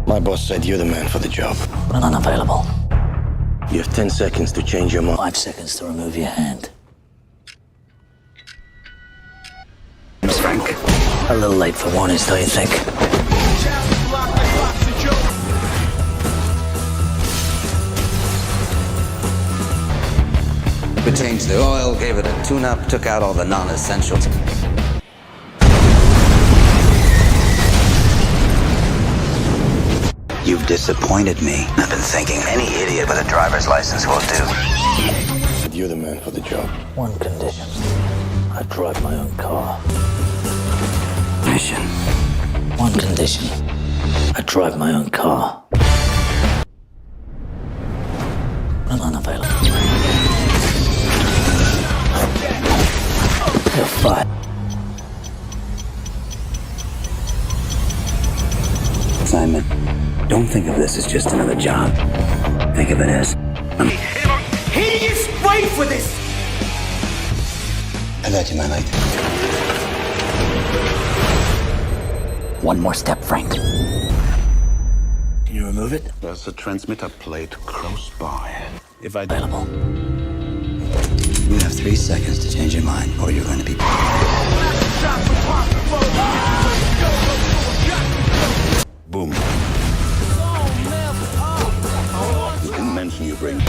My boss said you're the man for the job. But unavailable. You have 10 seconds to change your mind. 5 seconds to remove your hand. Miss Frank. A little late for warnings, don't you think? We changed the oil, gave it a tune-up, took out all the non-essentials. You've disappointed me. I've been thinking any idiot with a driver's license will do. You're the man for the job. One condition. I drive my own car. Mission. One condition. I drive my own car. I'm unavailable. You're fired. Simon, don't think of this as just another job. Think of it as hideous way for this! I got you, my mate. One more step, Frank. Can you remove it? There's a transmitter plate close by. If I Available. You have 3 seconds to change your mind, or you're going to be... boom. You can mention you bring.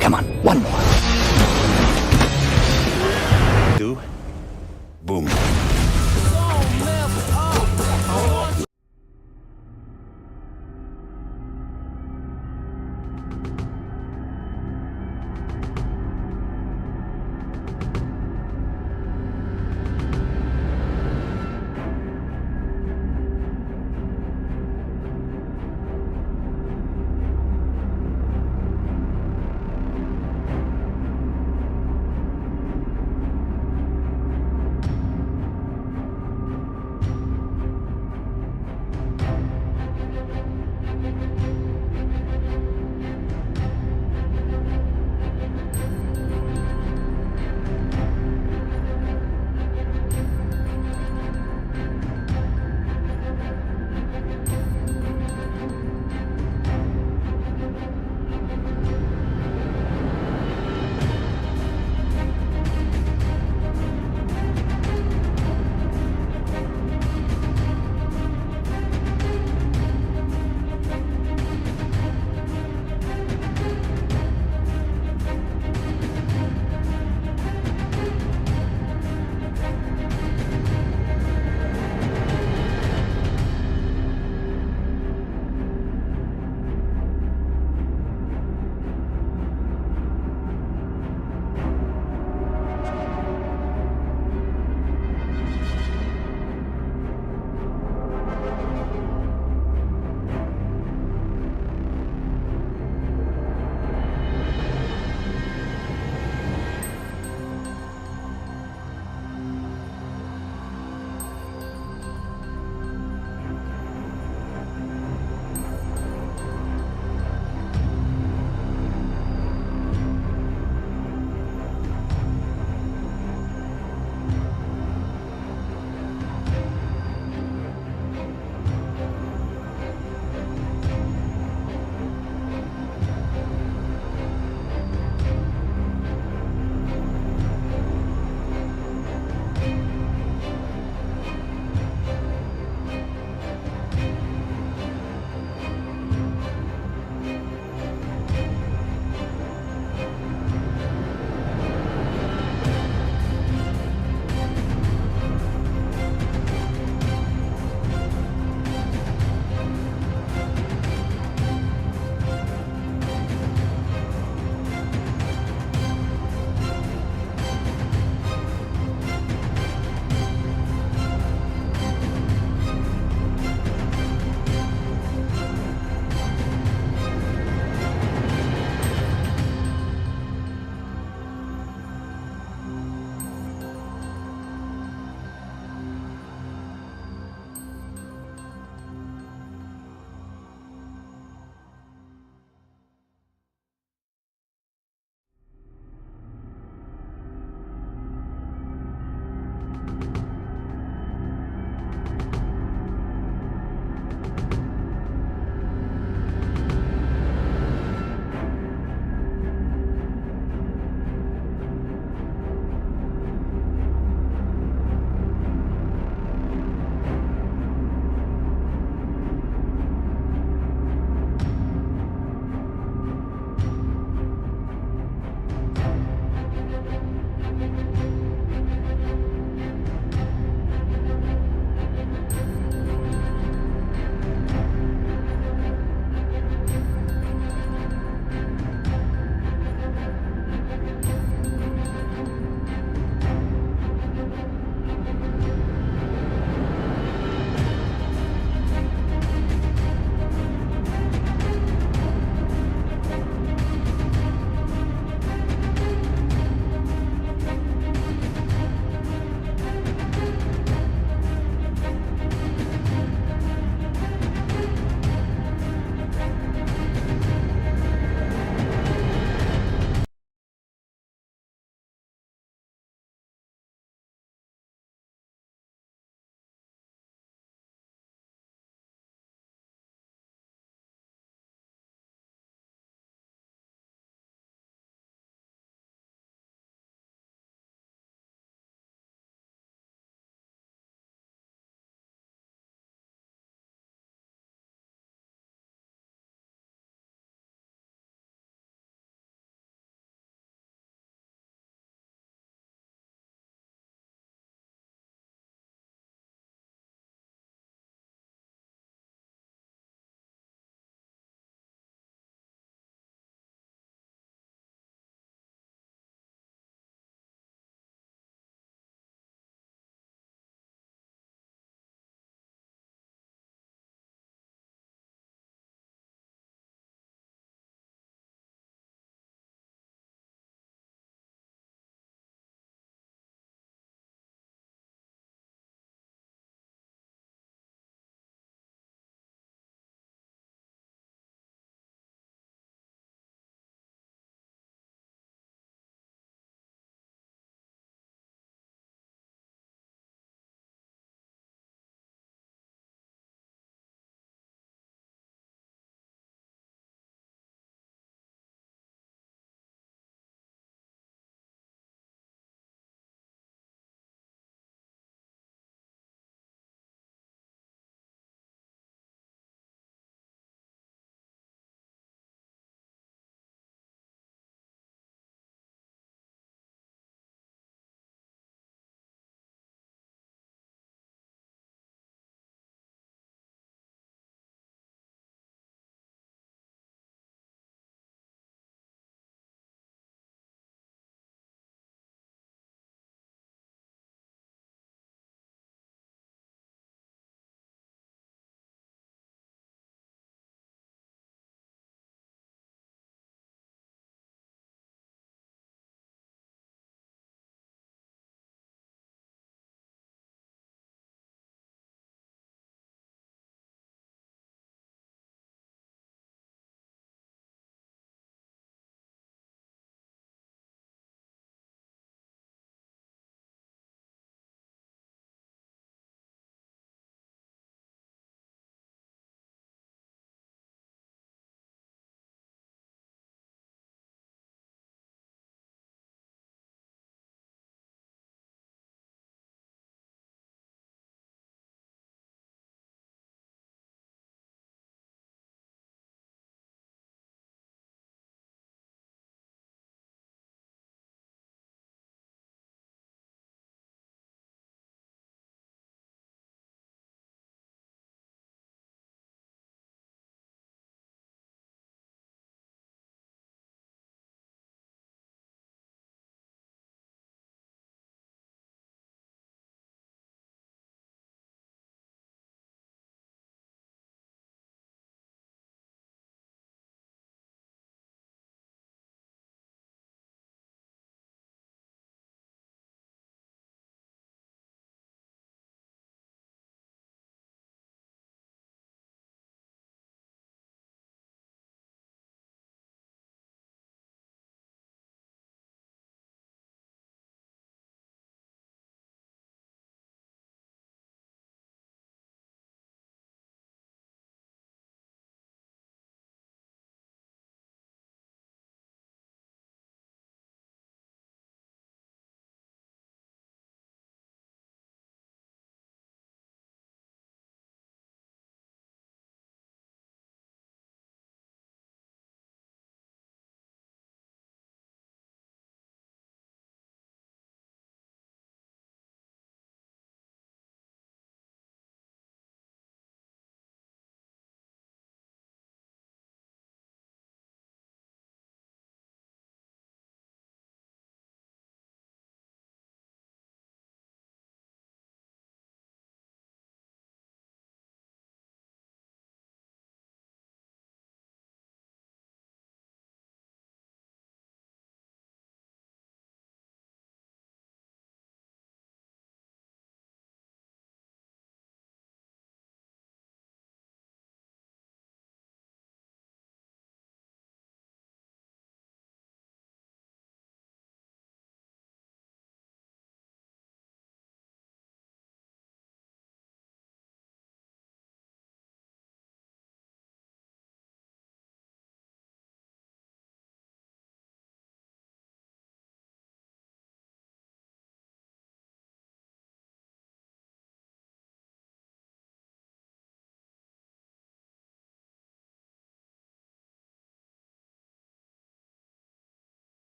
Come on, one more. Do. Boom.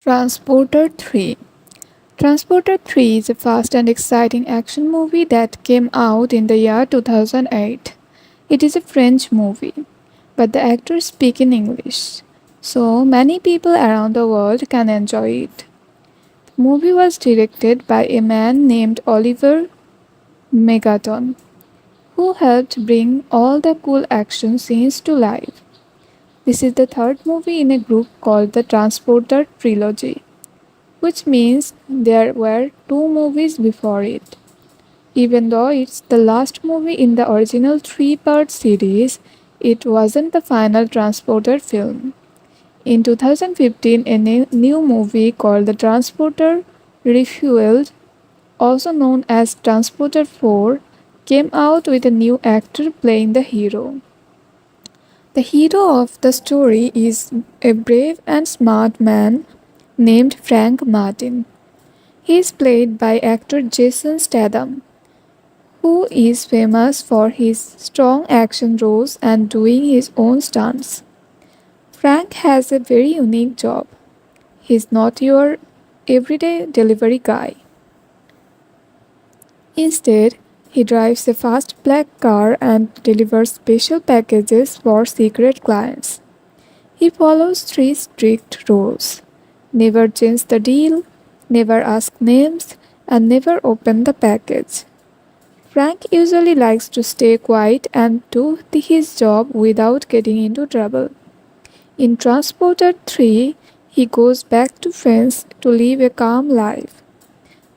Transporter 3. Transporter 3 is a fast and exciting action movie that came out in the year 2008. It is a French movie, but the actors speak in English, so many people around the world can enjoy it. The movie was directed by a man named Oliver Megaton, who helped bring all the cool action scenes to life. This is the third movie in a group called the Transporter Trilogy, which means there were two movies before it. Even though it's the last movie in the original three-part series, it wasn't the final Transporter film. In 2015, a new movie called The Transporter Refueled, also known as Transporter 4, came out with a new actor playing the hero. The hero of the story is a brave and smart man named Frank Martin. He is played by actor Jason Statham, who is famous for his strong action roles and doing his own stunts. Frank has a very unique job. He's not your everyday delivery guy. Instead, he drives a fast black car and delivers special packages for secret clients. He follows three strict rules: never change the deal, never ask names, and never open the package. Frank usually likes to stay quiet and do his job without getting into trouble. In Transporter 3, he goes back to France to live a calm life,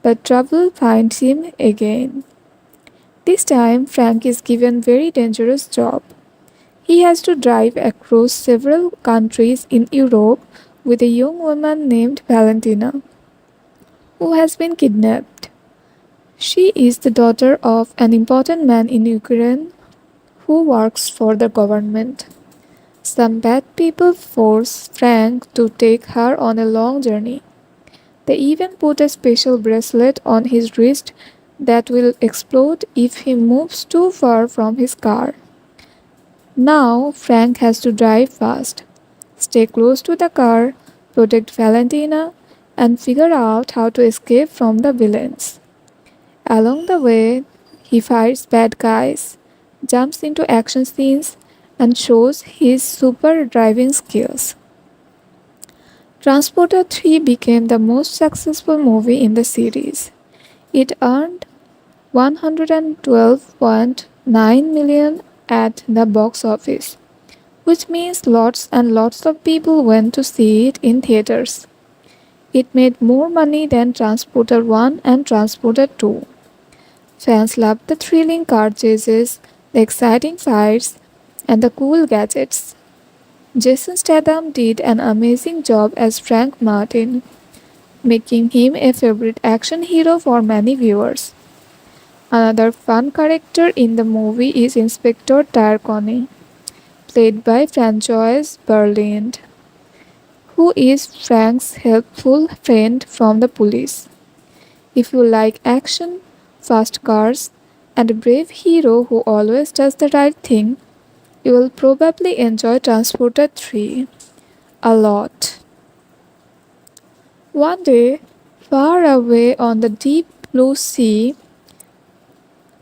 but trouble finds him again. This time, Frank is given very dangerous job. He has to drive across several countries in Europe with a young woman named Valentina, who has been kidnapped. She is the daughter of an important man in Ukraine who works for the government. Some bad people force Frank to take her on a long journey. They even put a special bracelet on his wrist that will explode if he moves too far from his car. Now Frank has to drive fast, stay close to the car, protect Valentina, and figure out how to escape from the villains. Along the way, he fights bad guys, jumps into action scenes, and shows his super driving skills. Transporter 3 became the most successful movie in the series. It earned 112.9 million at the box office, which means lots and lots of people went to see it in theaters. It made more money than Transporter 1 and Transporter 2. Fans loved the thrilling car chases, the exciting fights, and the cool gadgets. Jason Statham did an amazing job as Frank Martin, making him a favorite action hero for many viewers. Another fun character in the movie is Inspector Tarcone, played by Francois Berlind, who is Frank's helpful friend from the police. If you like action, fast cars, and a brave hero who always does the right thing, you will probably enjoy Transporter 3 a lot. One day, far away on the deep blue sea,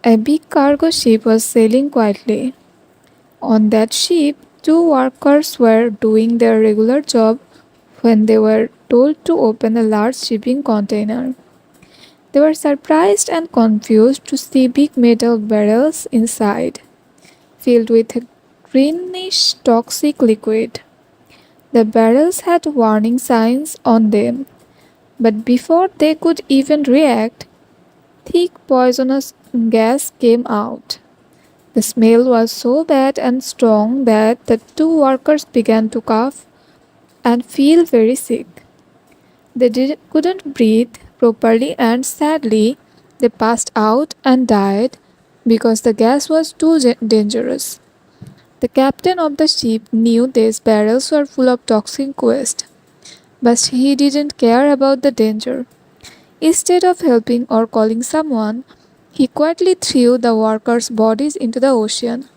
a big cargo ship was sailing quietly. On that ship, two workers were doing their regular job when they were told to open a large shipping container. They were surprised and confused to see big metal barrels inside, filled with a greenish toxic liquid. The barrels had warning signs on them, but before they could even react, thick poisonous gas came out. The smell was so bad and strong that the two workers began to cough and feel very sick. They couldn't breathe properly, and sadly, they passed out and died because the gas was too dangerous. The captain of the ship knew these barrels were full of toxic waste, but he didn't care about the danger. Instead of helping or calling someone, he quietly threw the workers' bodies into the ocean,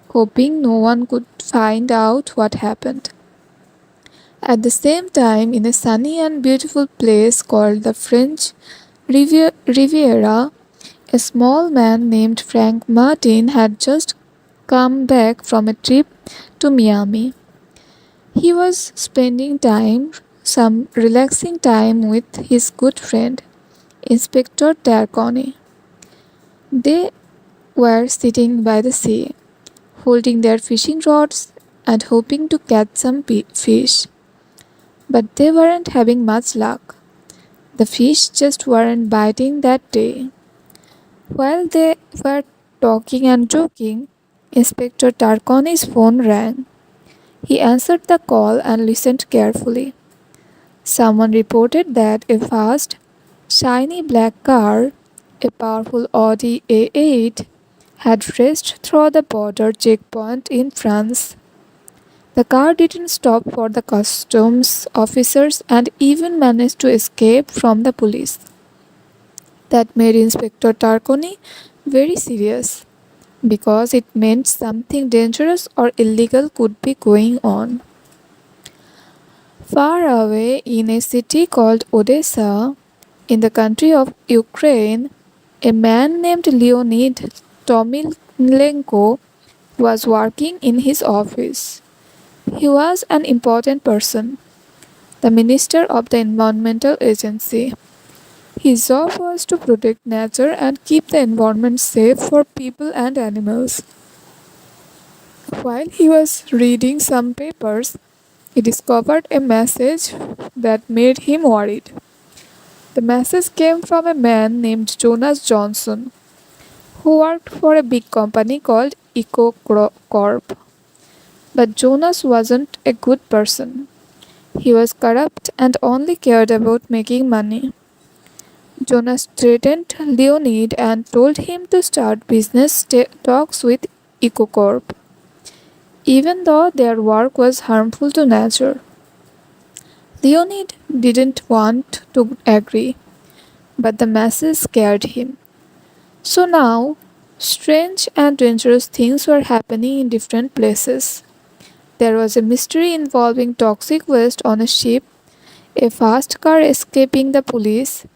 hoping no one could find out what happened. At the same time, in a sunny and beautiful place called the French Riviera, a small man named Frank Martin had just come back from a trip to Miami. He was spending some relaxing time with his good friend, Inspector Tarcone. They were sitting by the sea, holding their fishing rods and hoping to catch some fish. But they weren't having much luck. The fish just weren't biting that day. While they were talking and joking, Inspector Tarcone's phone rang. He answered the call and listened carefully. Someone reported that a fast, shiny black car, a powerful Audi A8, had raced through the border checkpoint in France. The car didn't stop for the customs officers and even managed to escape from the police. That made Inspector Tarconi very serious because it meant something dangerous or illegal could be going on. Far away in a city called Odessa, in the country of Ukraine, a man named Leonid Tomilenko was working in his office. He was an important person, the minister of the Environmental Agency. His job was to protect nature and keep the environment safe for people and animals. While he was reading some papers, he discovered a message that made him worried. The message came from a man named Jonas Johnson, who worked for a big company called EcoCorp. But Jonas wasn't a good person. He was corrupt and only cared about making money. Jonas threatened Leonid and told him to start business talks with EcoCorp, even though their work was harmful to nature. Leonid didn't want to agree, but the message scared him. So now, strange and dangerous things were happening in different places. There was a mystery involving toxic waste on a ship, a fast car escaping the police,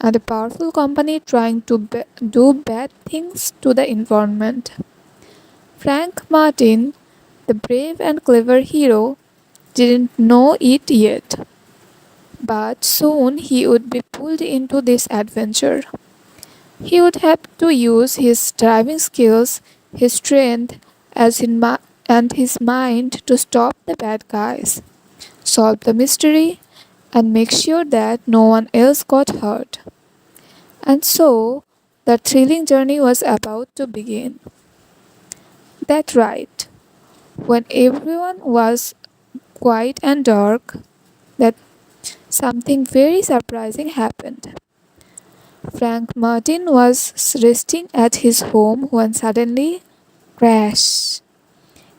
and a powerful company trying to do bad things to the environment. Frank Martin, the brave and clever hero, didn't know it yet, but soon he would be pulled into this adventure. He would have to use his driving skills, his strength, and his mind to stop the bad guys, solve the mystery, and make sure that no one else got hurt. And so, the thrilling journey was about to begin. That's right. When everyone was quiet and dark, that something very surprising happened. Frank Martin was resting at his home when suddenly, crash!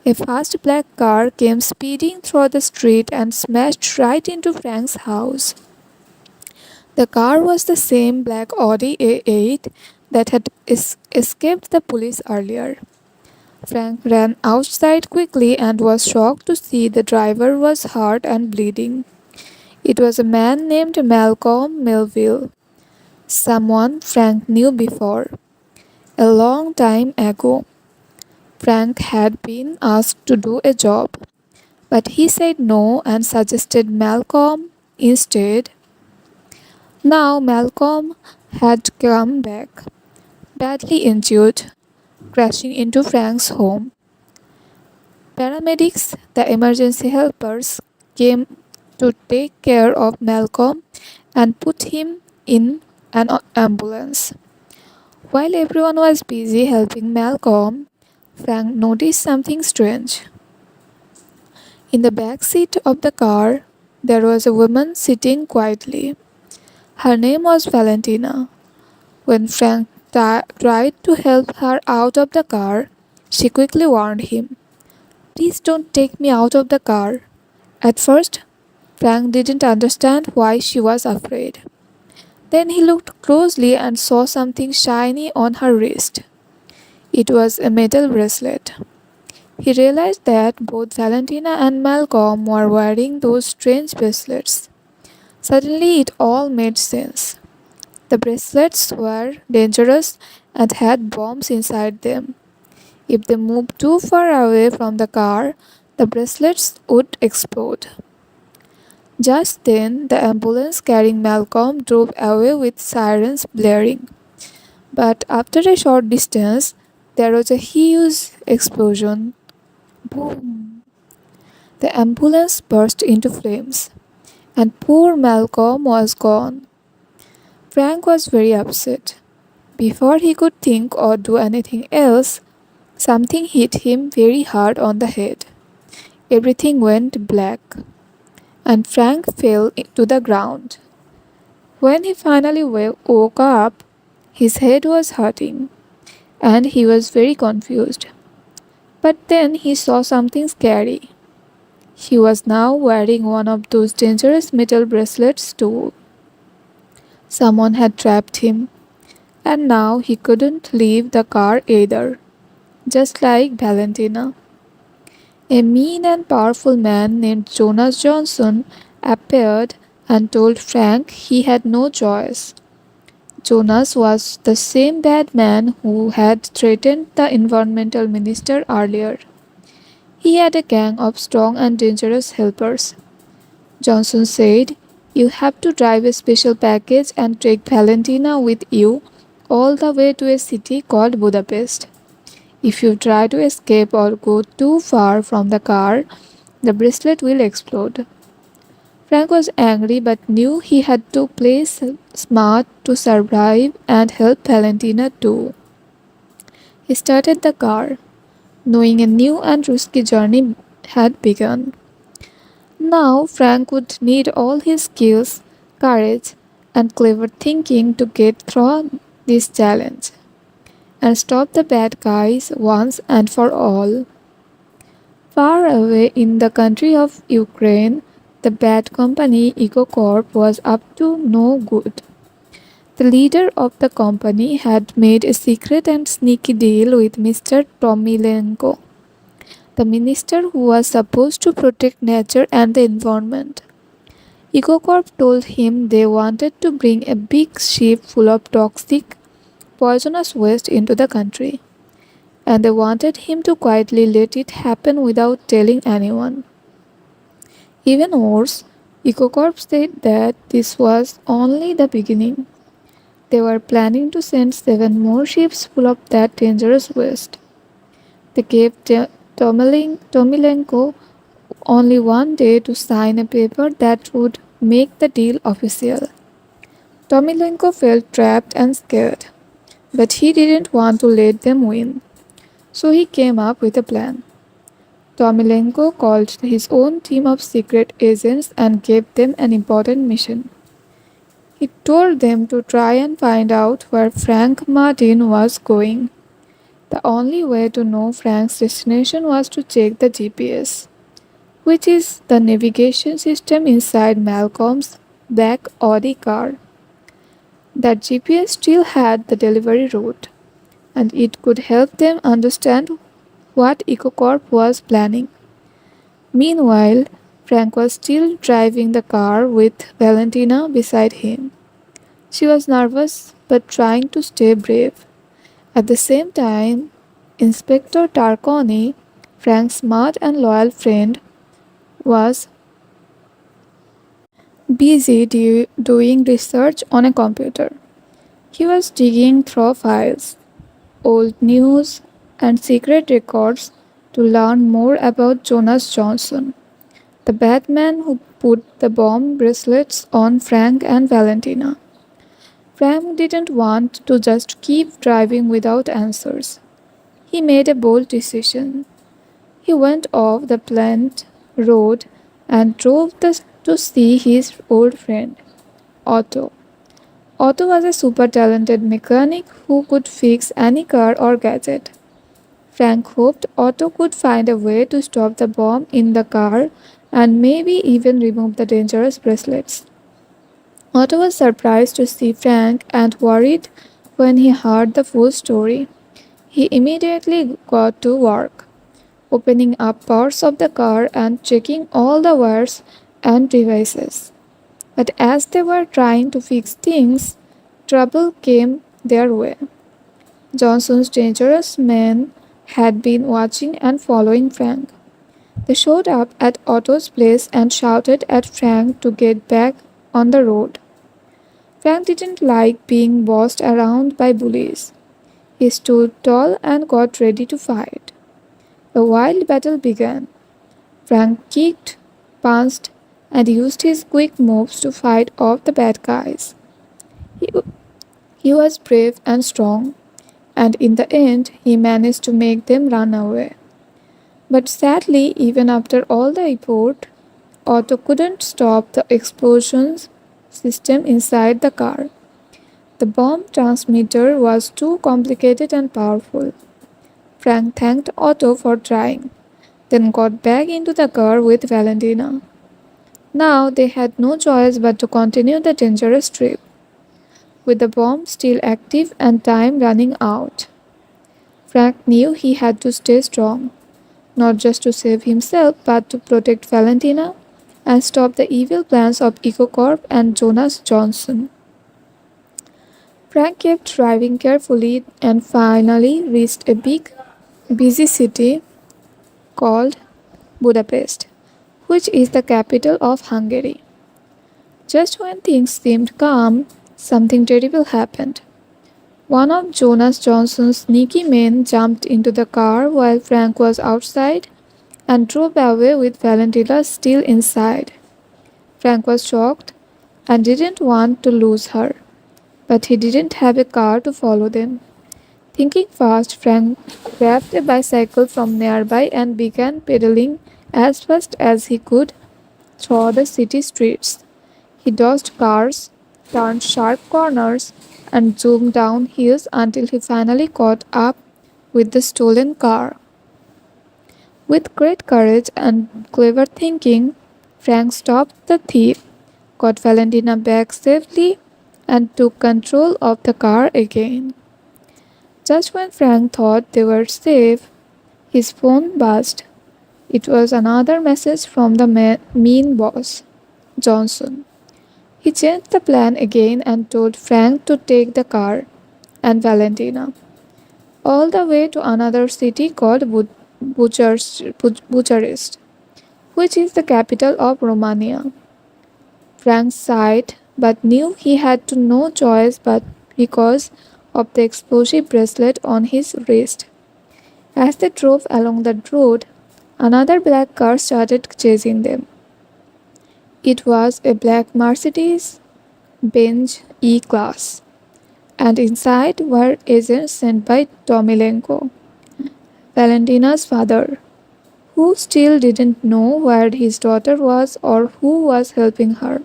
A fast black car came speeding through the street and smashed right into Frank's house. The car was the same black Audi A8 that had escaped the police earlier. Frank ran outside quickly and was shocked to see the driver was hurt and bleeding. It was a man named Malcolm Melville, someone Frank knew before. A long time ago, Frank had been asked to do a job, but he said no and suggested Malcolm instead. Now Malcolm had come back, badly injured, crashing into Frank's home. Paramedics, the emergency helpers, came to take care of Malcolm and put him in an ambulance. While everyone was busy helping Malcolm, Frank noticed something strange. In the back seat of the car, there was a woman sitting quietly. Her name was Valentina. When Frank tried to help her out of the car, she quickly warned him, "Please don't take me out of the car." At first, Frank didn't understand why she was afraid. Then he looked closely and saw something shiny on her wrist. It was a metal bracelet. He realized that both Valentina and Malcolm were wearing those strange bracelets. Suddenly, it all made sense. The bracelets were dangerous and had bombs inside them. If they moved too far away from the car, the bracelets would explode. Just then, the ambulance carrying Malcolm drove away with sirens blaring. But after a short distance, there was a huge explosion. Boom! The ambulance burst into flames, and poor Malcolm was gone. Frank was very upset. Before he could think or do anything else, something hit him very hard on the head. Everything went black, and Frank fell to the ground. When he finally woke up, his head was hurting, and he was very confused. But then he saw something scary. He was now wearing one of those dangerous metal bracelets too. Someone had trapped him, and now he couldn't leave the car either, just like Valentina. A mean and powerful man named Jonas Johnson appeared and told Frank he had no choice. Jonas was the same bad man who had threatened the environmental minister earlier. He had a gang of strong and dangerous helpers. Johnson said, "You have to drive a special package and take Valentina with you all the way to a city called Budapest. If you try to escape or go too far from the car, the bracelet will explode." Frank was angry but knew he had to play smart to survive and help Valentina too. He started the car, knowing a new and risky journey had begun. Now Frank would need all his skills, courage, and clever thinking to get through this challenge and stop the bad guys once and for all. Far away in the country of Ukraine, the bad company EcoCorp was up to no good. The leader of the company had made a secret and sneaky deal with Mr. Tomilenko, the minister who was supposed to protect nature and the environment. EcoCorp told him they wanted to bring a big ship full of toxic, poisonous waste into the country, and they wanted him to quietly let it happen without telling anyone. Even worse, EcoCorp said that this was only the beginning. They were planning to send 7 more ships full of that dangerous waste. They gave Tomilenko only one day to sign a paper that would make the deal official. Tomilenko felt trapped and scared, but he didn't want to let them win. So he came up with a plan. Tomilenko called his own team of secret agents and gave them an important mission. He told them to try and find out where Frank Martin was going. The only way to know Frank's destination was to check the GPS, which is the navigation system inside Malcolm's black Audi car. That GPS still had the delivery route, and it could help them understand what EcoCorp was planning. Meanwhile, Frank was still driving the car with Valentina beside him. She was nervous but trying to stay brave. At the same time, Inspector Tarconi, Frank's smart and loyal friend, was busy doing research on a computer. He was digging through files, old news, and secret records to learn more about Jonas Johnson, the bad man who put the bomb bracelets on Frank and Valentina. Frank didn't want to just keep driving without answers. He made a bold decision. He went off the planned road and drove to see his old friend, Otto. Otto was a super talented mechanic who could fix any car or gadget. Frank hoped Otto could find a way to stop the bomb in the car and maybe even remove the dangerous bracelets. Otto was surprised to see Frank and worried when he heard the full story. He immediately got to work. opening up parts of the car and checking all the wires and devices. But as they were trying to fix things, trouble came their way. Johnson's dangerous men had been watching and following Frank. They showed up at Otto's place and shouted at Frank to get back on the road. Frank didn't like being bossed around by bullies. He stood tall and got ready to fight. A wild battle began. Frank kicked, punched, and used his quick moves to fight off the bad guys. He, he was brave and strong, and in the end, he managed to make them run away. But sadly, even after all the effort, Otto couldn't stop the explosions system inside the car. The bomb transmitter was too complicated and powerful. Frank thanked Otto for trying, then got back into the car with Valentina. Now they had no choice but to continue the dangerous trip, with the bomb still active and time running out. Frank knew he had to stay strong, not just to save himself but to protect Valentina and stop the evil plans of EcoCorp and Jonas Johnson. Frank kept driving carefully and finally reached a big, busy city called Budapest, which is the capital of Hungary. Just when things seemed calm, something terrible happened. One of Jonas Johnson's sneaky men jumped into the car while Frank was outside and drove away with Valentina still inside. Frank was shocked and didn't want to lose her, but he didn't have a car to follow them. Thinking fast, Frank grabbed a bicycle from nearby and began pedaling as fast as he could through the city streets. He dodged cars, turned sharp corners, and zoomed down hills until he finally caught up with the stolen car. With great courage and clever thinking, Frank stopped the thief, got Valentina back safely, and took control of the car again. Just when Frank thought they were safe, his phone buzzed. It was another message from the mean boss, Johnson. He changed the plan again and told Frank to take the car and Valentina all the way to another city called Bucharest, which is the capital of Romania. Frank sighed but knew he had no choice but because of the explosive bracelet on his wrist. As they drove along the road, another black car started chasing them. It was a black Mercedes Benz E-Class, and inside were agents sent by Tomilenko, Valentina's father, who still didn't know where his daughter was or who was helping her.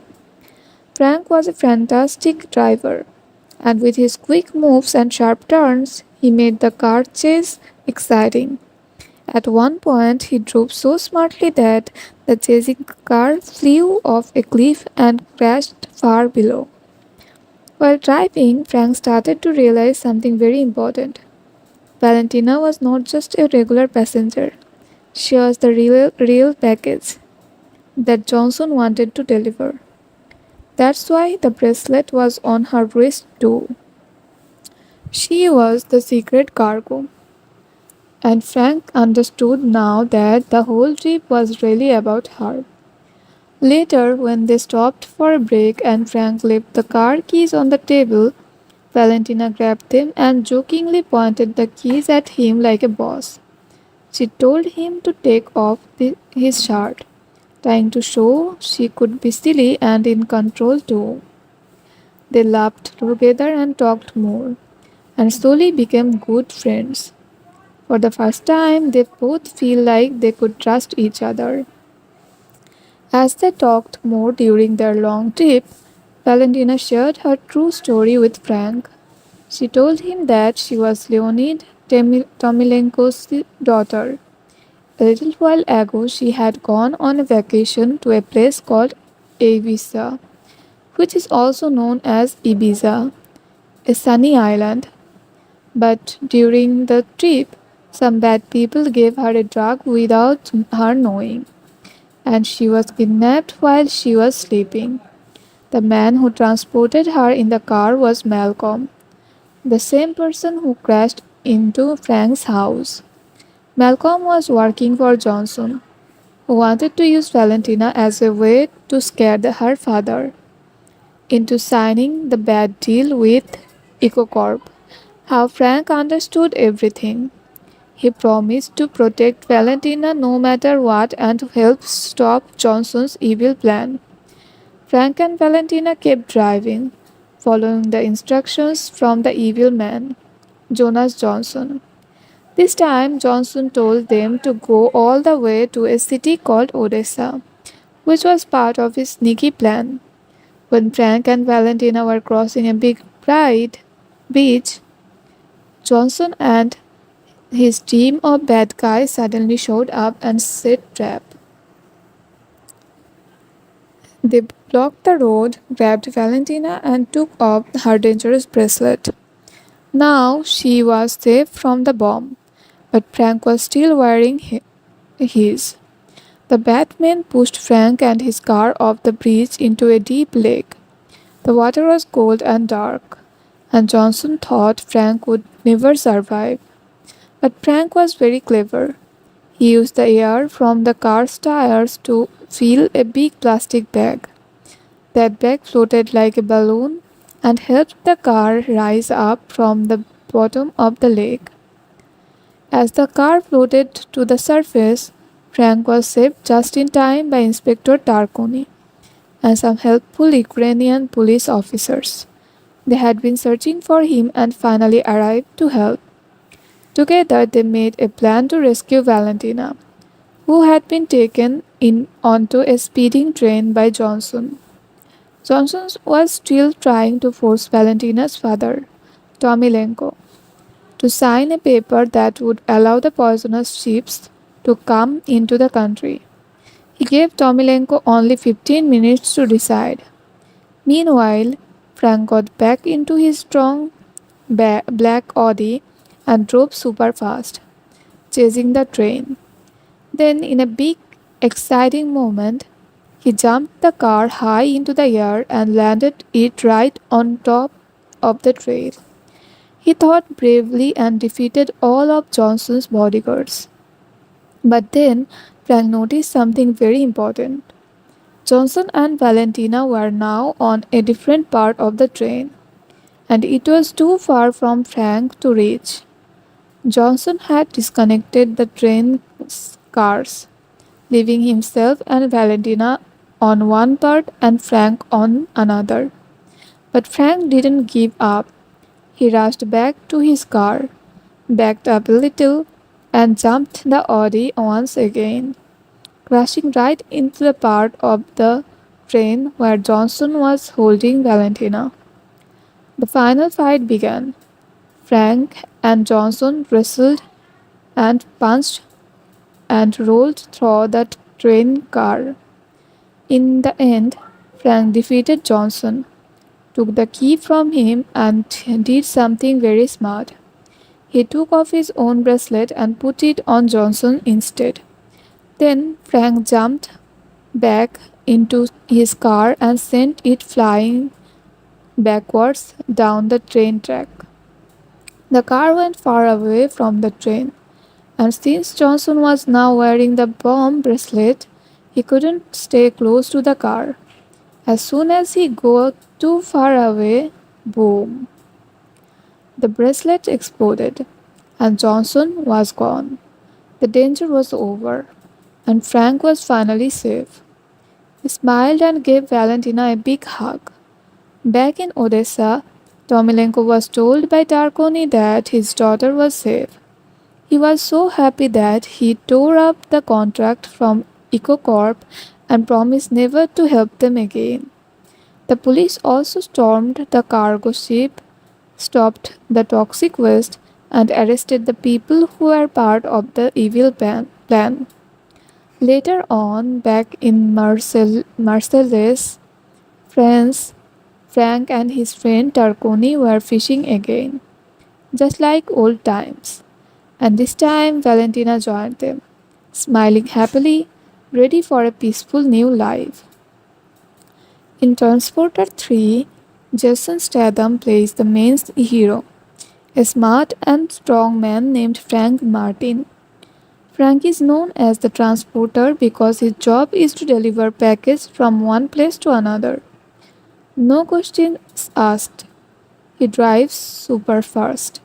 Frank was a fantastic driver, and with his quick moves and sharp turns, he made the car chase exciting. At one point, he drove so smartly that the chasing car flew off a cliff and crashed far below. While driving, Frank started to realize something very important. Valentina was not just a regular passenger. She was the real package that Johnson wanted to deliver. That's why the bracelet was on her wrist too. She was the secret cargo. And Frank understood now that the whole trip was really about her. Later, when they stopped for a break and Frank left the car keys on the table, Valentina grabbed them and jokingly pointed the keys at him like a boss. She told him to take off his shirt, trying to show she could be silly and in control too. They laughed together and talked more, and slowly became good friends. For the first time, they both feel like they could trust each other. As they talked more during their long trip, Valentina shared her true story with Frank. She told him that she was Leonid Tomilenko's daughter. A little while ago, she had gone on a vacation to a place called Ibiza, which is also known as Ibiza, a sunny island. But during the trip, Some bad people gave her a drug without her knowing, and she was kidnapped while she was sleeping. The man who transported her in the car was Malcolm, the same person who crashed into Frank's house. Malcolm was working for Johnson, who wanted to use Valentina as a way to scare her father into signing the bad deal with EcoCorp. How Frank understood everything. He promised to protect Valentina no matter what and to help stop Johnson's evil plan. Frank and Valentina kept driving, following the instructions from the evil man, Jonas Johnson. This time, Johnson told them to go all the way to a city called Odessa, which was part of his sneaky plan. When Frank and Valentina were crossing a big bright beach, Johnson and his team of bad guys suddenly showed up and set trap. They blocked the road, grabbed Valentina, and took off her dangerous bracelet. Now she was safe from the bomb, but Frank was still wearing his. The Batman pushed Frank and his car off the bridge into a deep lake. The water was cold and dark, and Johnson thought Frank would never survive. But Frank was very clever. He used the air from the car's tires to fill a big plastic bag. That bag floated like a balloon and helped the car rise up from the bottom of the lake. As the car floated to the surface, Frank was saved just in time by Inspector Tarkoni and some helpful Ukrainian police officers. They had been searching for him and finally arrived to help. Together, they made a plan to rescue Valentina, who had been taken in onto a speeding train by Johnson. Johnson was still trying to force Valentina's father, Tomilenko, to sign a paper that would allow the poisonous ships to come into the country. He gave Tomilenko only 15 minutes to decide. Meanwhile, Frank got back into his strong black Audi and drove super fast, chasing the train. Then, in a big, exciting moment, he jumped the car high into the air and landed it right on top of the train. He thought bravely and defeated all of Johnson's bodyguards. But then Frank noticed something very important. Johnson and Valentina were now on a different part of the train, and it was too far from Frank to reach. Johnson had disconnected the train's cars, leaving himself and Valentina on one part and Frank on another. But Frank didn't give up. He rushed back to his car, backed up a little, and jumped the Audi once again, crashing right into the part of the train where Johnson was holding Valentina. The final fight began. Frank and Johnson wrestled and punched and rolled through the train car. In the end, Frank defeated Johnson, took the key from him, and did something very smart. He took off his own bracelet and put it on Johnson instead. Then Frank jumped back into his car and sent it flying backwards down the train track. The car went far away from the train, and since Johnson was now wearing the bomb bracelet, he couldn't stay close to the car. As soon as he got too far away, boom! The bracelet exploded, and Johnson was gone. The danger was over, and Frank was finally safe. He smiled and gave Valentina a big hug. Back in Odessa, Tomilenko was told by Tarkoni that his daughter was safe. He was so happy that he tore up the contract from EcoCorp and promised never to help them again. The police also stormed the cargo ship, stopped the toxic waste, and arrested the people who were part of the evil plan. Later on, back in Marseilles, France, Frank and his friend Tarkoni were fishing again, just like old times. And this time Valentina joined them, smiling happily, ready for a peaceful new life. In Transporter 3, Jason Statham plays the main hero, a smart and strong man named Frank Martin. Frank is known as the transporter because his job is to deliver packages from one place to another. No questions asked. He drives super fast,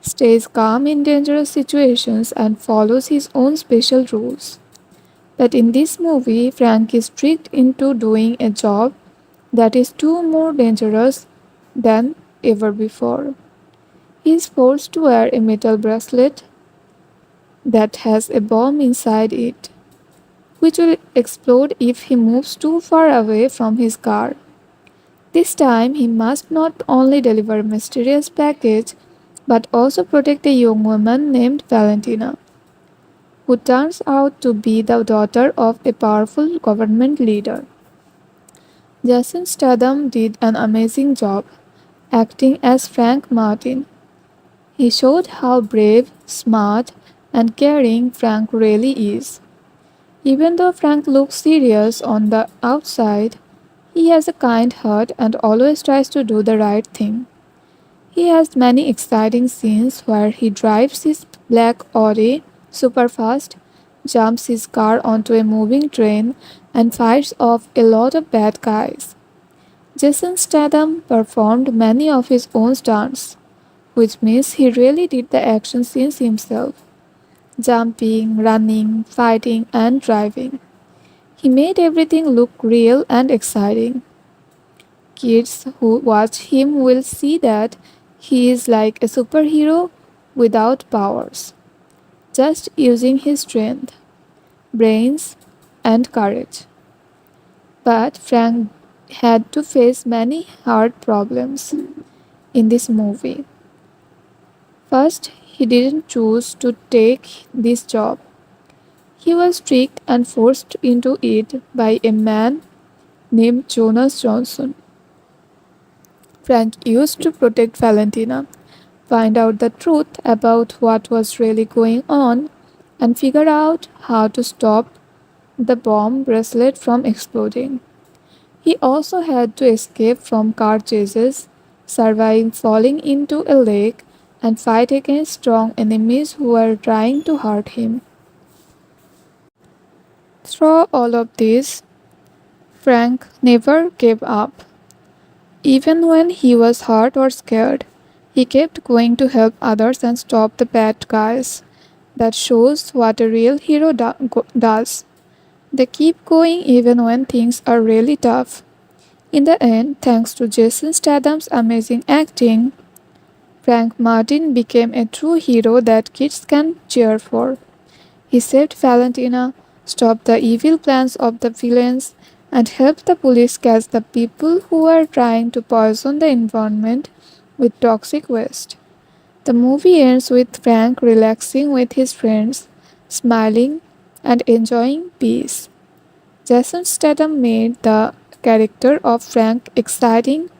stays calm in dangerous situations, and follows his own special rules. But in this movie, Frank is tricked into doing a job that is too more dangerous than ever before. He is forced to wear a metal bracelet that has a bomb inside it, which will explode if he moves too far away from his car. This time, he must not only deliver a mysterious package but also protect a young woman named Valentina, who turns out to be the daughter of a powerful government leader. Jason Statham did an amazing job acting as Frank Martin. He showed how brave, smart, and caring Frank really is. Even though Frank looks serious on the outside, he has a kind heart and always tries to do the right thing. He has many exciting scenes where he drives his black Audi super fast, jumps his car onto a moving train, and fights off a lot of bad guys. Jason Statham performed many of his own stunts, which means he really did the action scenes himself, jumping, running, fighting, and driving. He made everything look real and exciting. Kids who watch him will see that he is like a superhero without powers, just using his strength, brains, and courage. But Frank had to face many hard problems in this movie. First, he didn't choose to take this job. He was tricked and forced into it by a man named Jonas Johnson. Frank used to protect Valentina, find out the truth about what was really going on, and figure out how to stop the bomb bracelet from exploding. He also had to escape from car chases, survive falling into a lake, and fight against strong enemies who were trying to hurt him. Through all of this, Frank never gave up. Even when he was hurt or scared, he kept going to help others and stop the bad guys. That shows what a real hero does. They keep going even when things are really tough. In the end, thanks to Jason Statham's amazing acting, Frank Martin became a true hero that kids can cheer for. He saved Valentina, stopped the evil plans of the villains, and helped the police catch the people who were trying to poison the environment with toxic waste. The movie ends with Frank relaxing with his friends, smiling, and enjoying peace. Jason Statham made the character of Frank exciting,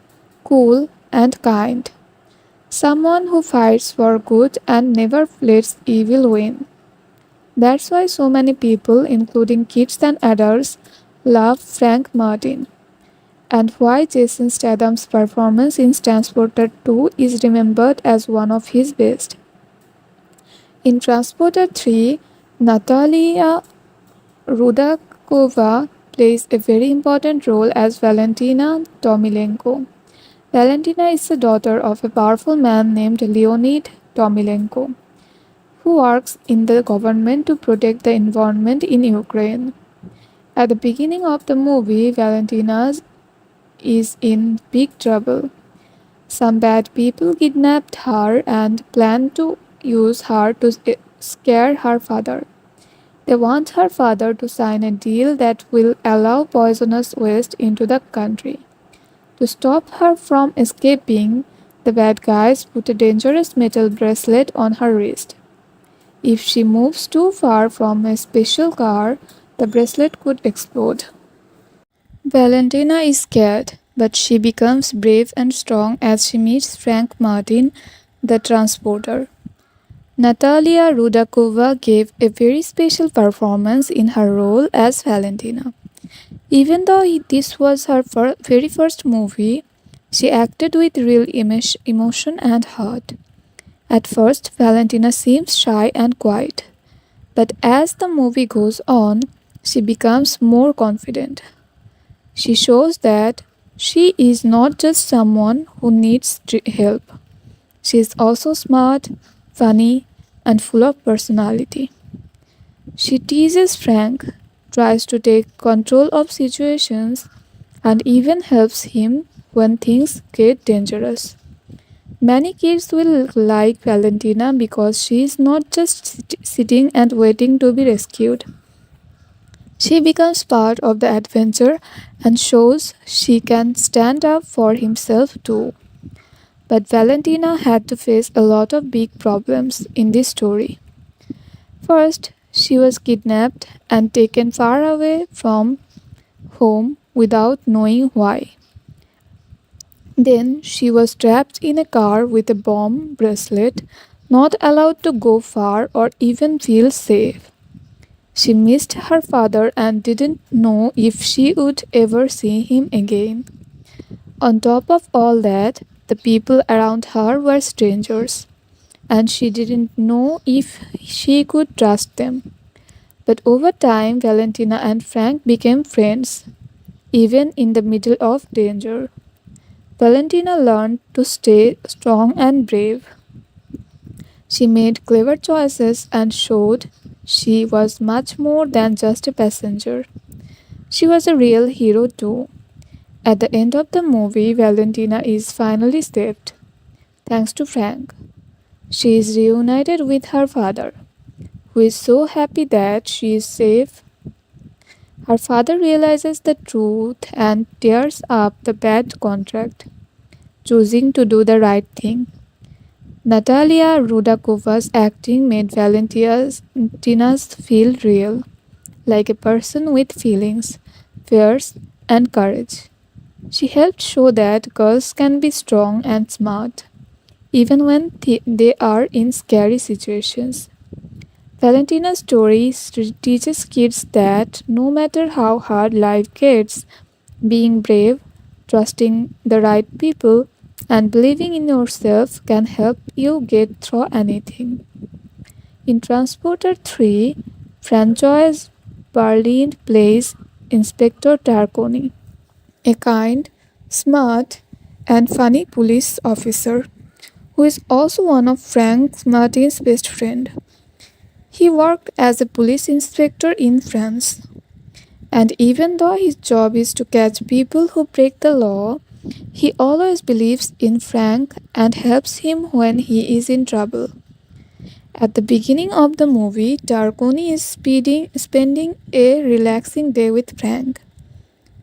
cool, and kind. Someone who fights for good and never lets evil win. That's why so many people, including kids and adults, love Frank Martin, and why Jason Statham's performance in Transporter 2 is remembered as one of his best. In Transporter 3, Natalia Rudakova plays a very important role as Valentina Tomilenko. Valentina is the daughter of a powerful man named Leonid Tomilenko, who works in the government to protect the environment in Ukraine. At the beginning of the movie, Valentina is in big trouble. Some bad people kidnapped her and plan to use her to scare her father. They want her father to sign a deal that will allow poisonous waste into the country. To stop her from escaping, the bad guys put a dangerous metal bracelet on her wrist. If she moves too far from a special car, the bracelet could explode. Valentina is scared, but she becomes brave and strong as she meets Frank Martin, the transporter. Natalia Rudakova gave a very special performance in her role as Valentina. Even though this was her very first movie, she acted with real emotion and heart. At first, Valentina seems shy and quiet, but as the movie goes on, she becomes more confident. She shows that she is not just someone who needs help. She is also smart, funny, and full of personality. She teases Frank, tries to take control of situations, and even helps him when things get dangerous. Many kids will like Valentina because she is not just sitting and waiting to be rescued. She becomes part of the adventure and shows she can stand up for himself too. But Valentina had to face a lot of big problems in this story. First, she was kidnapped and taken far away from home without knowing why. Then she was trapped in a car with a bomb bracelet, not allowed to go far or even feel safe. She missed her father and didn't know if she would ever see him again. On top of all that, the people around her were strangers, and she didn't know if she could trust them. But over time, Valentina and Frank became friends, even in the middle of danger. Valentina learned to stay strong and brave. She made clever choices and showed she was much more than just a passenger. She was a real hero too. At the end of the movie, Valentina is finally saved, thanks to Frank. She is reunited with her father, who is so happy that she is safe. Her father realizes the truth and tears up the bad contract, choosing to do the right thing. Natalia Rudakova's acting made Valentina's feel real, like a person with feelings, fears, and courage. She helped show that girls can be strong and smart, even when they are in scary situations. Valentina's story teaches kids that no matter how hard life gets, being brave, trusting the right people, and believing in yourself can help you get through anything. In Transporter 3, Francois Berlind plays Inspector Tarconi, a kind, smart, and funny police officer who is also one of Frank Martin's best friend. He worked as a police inspector in France, and even though his job is to catch people who break the law, he always believes in Frank and helps him when he is in trouble. At the beginning of the movie, Tarconi is spending a relaxing day with Frank.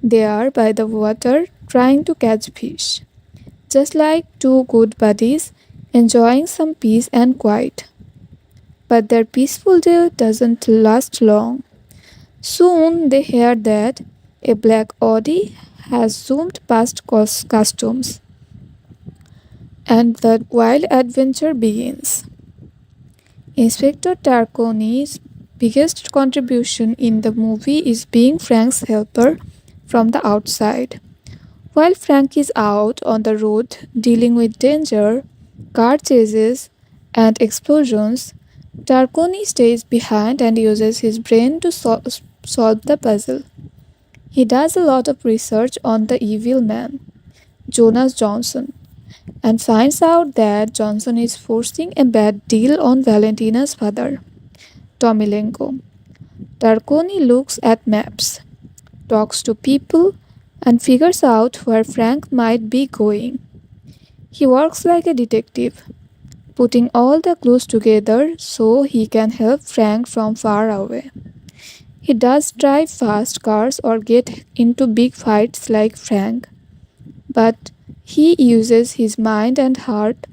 They are by the water trying to catch fish, just like two good buddies enjoying some peace and quiet. But their peaceful day doesn't last long. Soon they hear that a black Audi has zoomed past customs, and the wild adventure begins. Inspector Tarconi's biggest contribution in the movie is being Frank's helper from the outside. While Frank is out on the road dealing with danger, car chases, and explosions, Tarconi stays behind and uses his brain to solve the puzzle. He does a lot of research on the evil man, Jonas Johnson, and finds out that Johnson is forcing a bad deal on Valentina's father, Tomilenko. Tarconi looks at maps, talks to people, and figures out where Frank might be going. He works like a detective, putting all the clues together so he can help Frank from far away. He does drive fast cars or get into big fights like Frank, but he uses his mind and heart,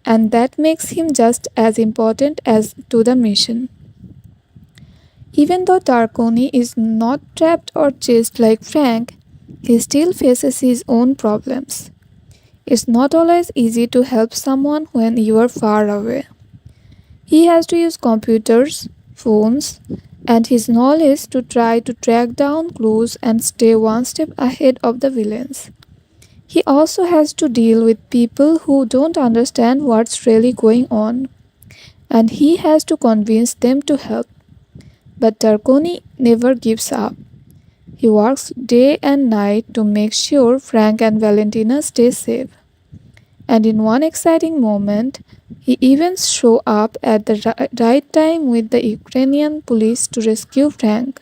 and that makes him just as important as to the mission. Even though Tarconi is not trapped or chased like Frank, he still faces his own problems. It's not always easy to help someone when you are far away. He has to use computers, phones, and his knowledge to try to track down clues and stay one step ahead of the villains. He also has to deal with people who don't understand what's really going on, and he has to convince them to help. But Tarconi never gives up. He works day and night to make sure Frank and Valentina stay safe. And in one exciting moment, he even shows up at the right time with the Ukrainian police to rescue Frank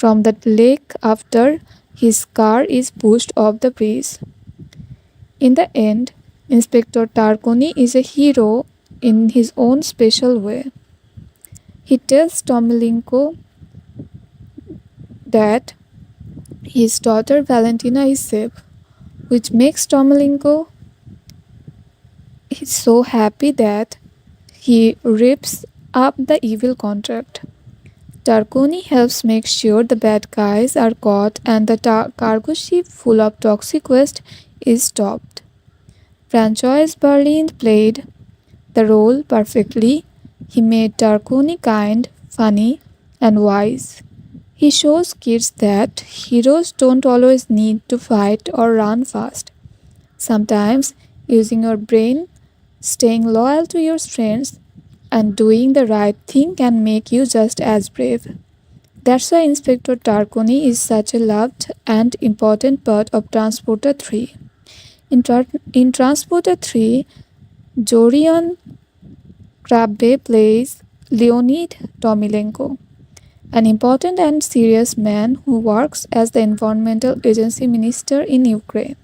from the lake after his car is pushed off the bridge. In the end, Inspector Tarconi is a hero in his own special way. He tells Tomilenko that his daughter Valentina is safe, which makes Tomilenko so happy that he rips up the evil contract. Tarconi helps make sure the bad guys are caught and the cargo ship full of toxic waste is stopped. Francois Berlin played the role perfectly. He made Tarconi kind, funny, and wise. He shows kids that heroes don't always need to fight or run fast. Sometimes using your brain, staying loyal to your friends, and doing the right thing can make you just as brave. That's why Inspector Tarconi is such a loved and important part of Transporter 3. In Transporter 3, Jorion Krabbe plays Leonid Tomilenko, an important and serious man who works as the environmental agency minister in Ukraine.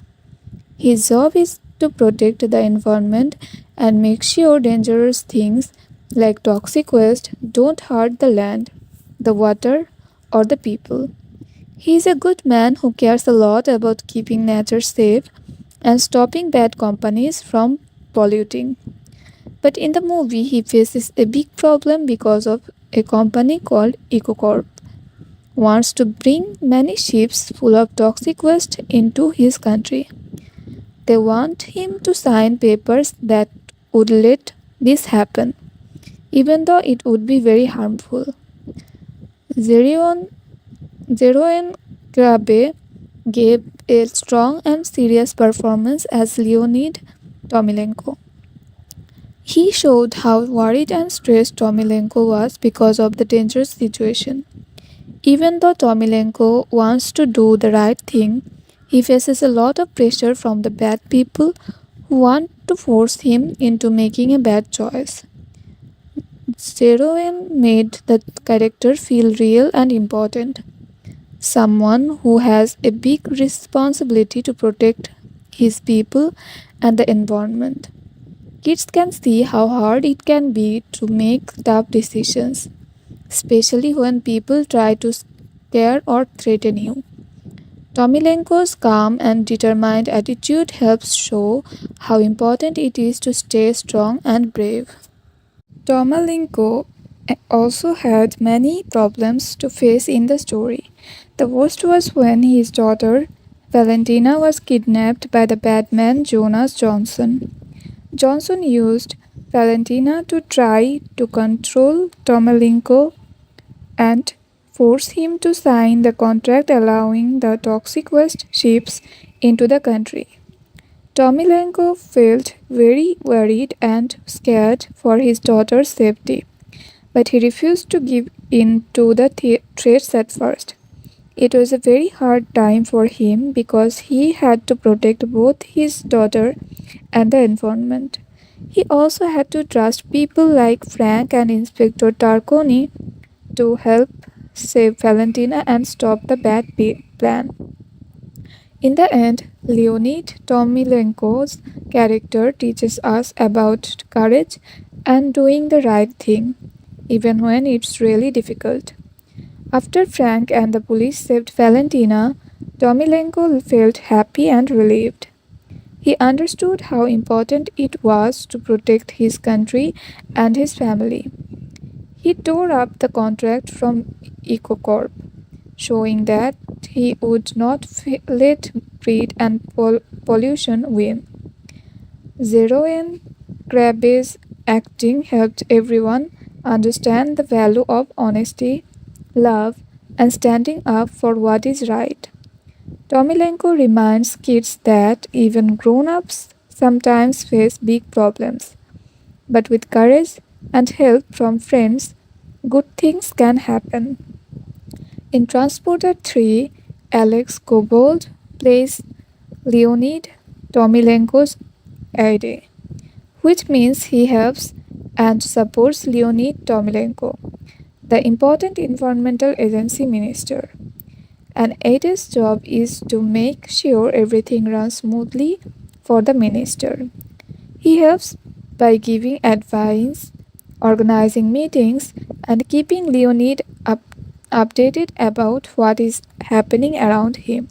His job is to protect the environment and make sure dangerous things like toxic waste don't hurt the land, the water, or the people. He is a good man who cares a lot about keeping nature safe and stopping bad companies from polluting. But in the movie, he faces a big problem because of a company called EcoCorp wants to bring many ships full of toxic waste into his country. They want him to sign papers that would let this happen, even though it would be very harmful. Zeroen Grabe gave a strong and serious performance as Leonid Tomilenko. He showed how worried and stressed Tomilenko was because of the dangerous situation. Even though Tomilenko wants to do the right thing, he faces a lot of pressure from the bad people who want to force him into making a bad choice. Zeroen made the character feel real and important. Someone who has a big responsibility to protect his people and the environment. Kids can see how hard it can be to make tough decisions, especially when people try to scare or threaten you. Tomilenko's calm and determined attitude helps show how important it is to stay strong and brave. Tomilenko also had many problems to face in the story. The worst was when his daughter, Valentina, was kidnapped by the bad man Jonas Johnson. Johnson used Valentina to try to control Tomilenko and force him to sign the contract allowing the toxic waste ships into the country. Tomilenko felt very worried and scared for his daughter's safety, but he refused to give in to the threats at first. It was a very hard time for him because he had to protect both his daughter and the environment. He also had to trust people like Frank and Inspector Tarconi to help save Valentina and stop the bad plan. In the end, Leonid Tomilenko's character teaches us about courage and doing the right thing, even when it's really difficult. After Frank and the police saved Valentina, Tomilenko felt happy and relieved. He understood how important it was to protect his country and his family. He tore up the contract from EcoCorp, showing that he would not let greed and pollution win. Zeroen Krabbe's acting helped everyone understand the value of honesty, love, and standing up for what is right. Tomilenko reminds kids that even grown ups sometimes face big problems, but with courage and help from friends, good things can happen. In Transporter 3, Alex Gobold plays Leonid Tomilenko's aide, which means he helps and supports Leonid Tomilenko, the important environmental agency minister. An aide's job is to make sure everything runs smoothly for the minister. He helps by giving advice, organizing meetings, and keeping Leonid updated about what is happening around him.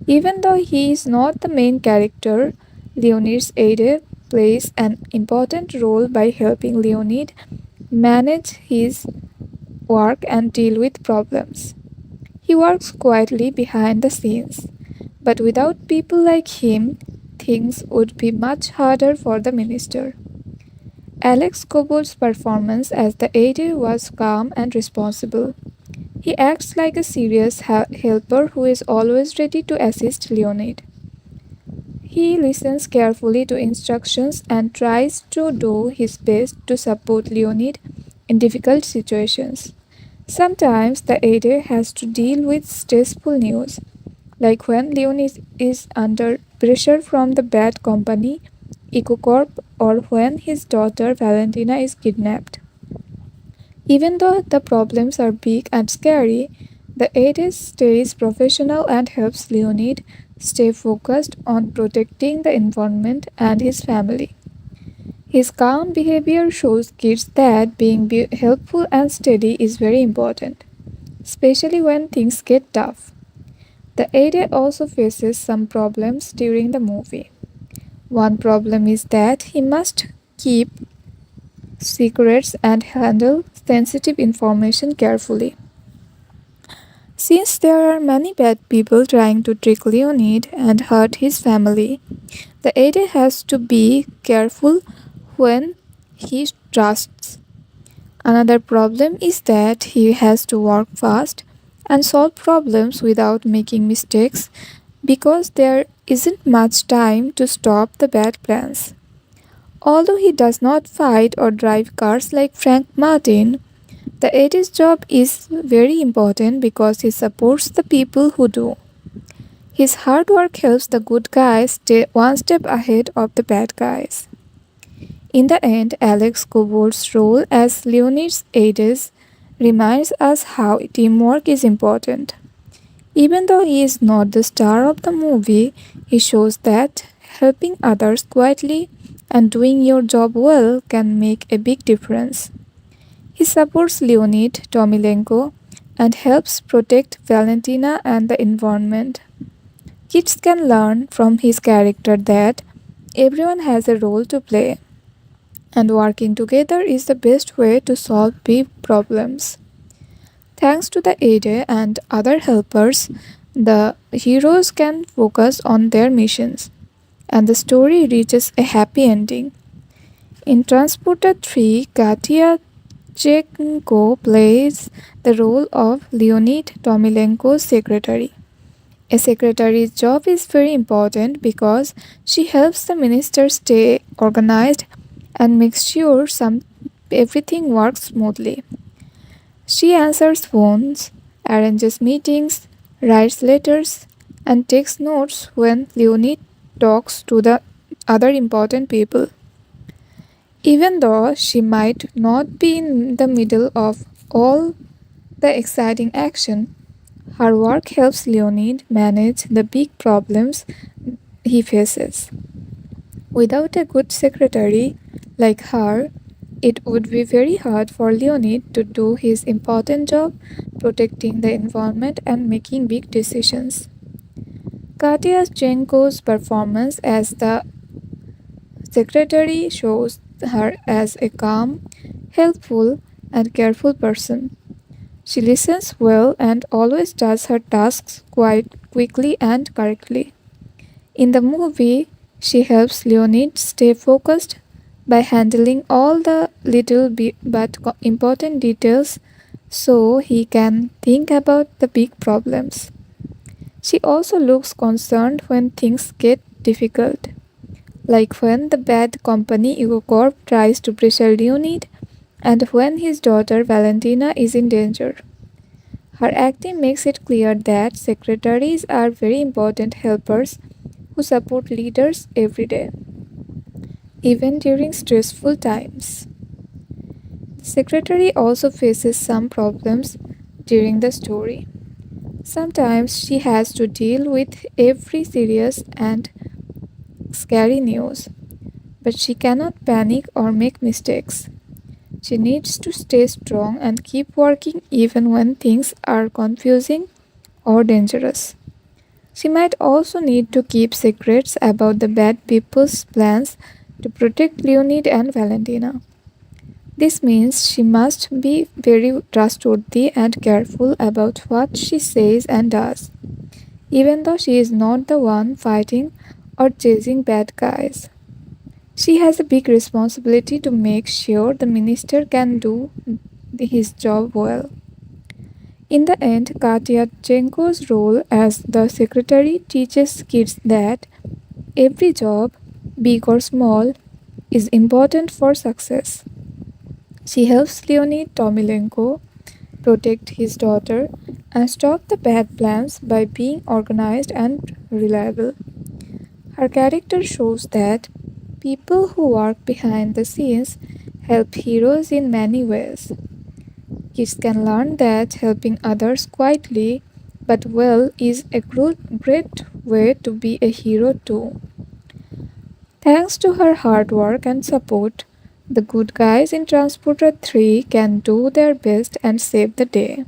Even though he is not the main character, Leonid's aide plays an important role by helping Leonid manage his work and deal with problems. He works quietly behind the scenes, but without people like him, things would be much harder for the minister. Alex Cobol's performance as the aide was calm and responsible. He acts like a serious helper who is always ready to assist Leonid. He listens carefully to instructions and tries to do his best to support Leonid in difficult situations. Sometimes the aide has to deal with stressful news, like when Leonid is under pressure from the bad company, EcoCorp, or when his daughter Valentina is kidnapped. Even though the problems are big and scary, the aide stays professional and helps Leonid stay focused on protecting the environment and his family. His calm behavior shows kids that being helpful and steady is very important, especially when things get tough. The aide also faces some problems during the movie. One problem is that he must keep secrets and handle sensitive information carefully. Since there are many bad people trying to trick Leonid and hurt his family, the aide has to be careful when he trusts. Another problem is that he has to work fast and solve problems without making mistakes because there isn't much time to stop the bad plans. Although he does not fight or drive cars like Frank Martin, the aide's job is very important because he supports the people who do. His hard work helps the good guys stay one step ahead of the bad guys. In the end, Alex Cobol's role as Leonid's aide reminds us how teamwork is important. Even though he is not the star of the movie, he shows that helping others quietly and doing your job well can make a big difference. He supports Leonid Tomilenko and helps protect Valentina and the environment. Kids can learn from his character that everyone has a role to play, and working together is the best way to solve big problems. Thanks to the aide and other helpers, the heroes can focus on their missions, and the story reaches a happy ending. In Transporter 3, Katia Chechenko plays the role of Leonid Tomilenko's secretary. A secretary's job is very important because she helps the minister stay organized and makes sure everything works smoothly. She answers phones, arranges meetings, writes letters, and takes notes when Leonid talks to the other important people. Even though she might not be in the middle of all the exciting action, her work helps Leonid manage the big problems he faces. Without a good secretary like her, it would be very hard for Leonid to do his important job protecting the environment and making big decisions. Katya Chenko's performance as the secretary shows her as a calm, helpful, and careful person. She listens well and always does her tasks quite quickly and correctly. In the movie, she helps Leonid stay focused, by handling all the little but important details so he can think about the big problems. She also looks concerned when things get difficult, like when the bad company EcoCorp tries to pressure Leonid and when his daughter Valentina is in danger. Her acting makes it clear that secretaries are very important helpers who support leaders every day, even during stressful times. The secretary also faces some problems during the story. Sometimes she has to deal with every serious and scary news, but she cannot panic or make mistakes. She needs to stay strong and keep working even when things are confusing or dangerous. She might also need to keep secrets about the bad people's plans to protect Leonid and Valentina. This means she must be very trustworthy and careful about what she says and does, even though she is not the one fighting or chasing bad guys. She has a big responsibility to make sure the minister can do his job well. In the end, Katyachenko's role as the secretary teaches kids that every job, big or small, is important for success. She helps Leonid Tomilenko protect his daughter and stop the bad plans by being organized and reliable. Her character shows that people who work behind the scenes help heroes in many ways. Kids can learn that helping others quietly but well is a great way to be a hero too. Thanks to her hard work and support, the good guys in Transporter 3 can do their best and save the day.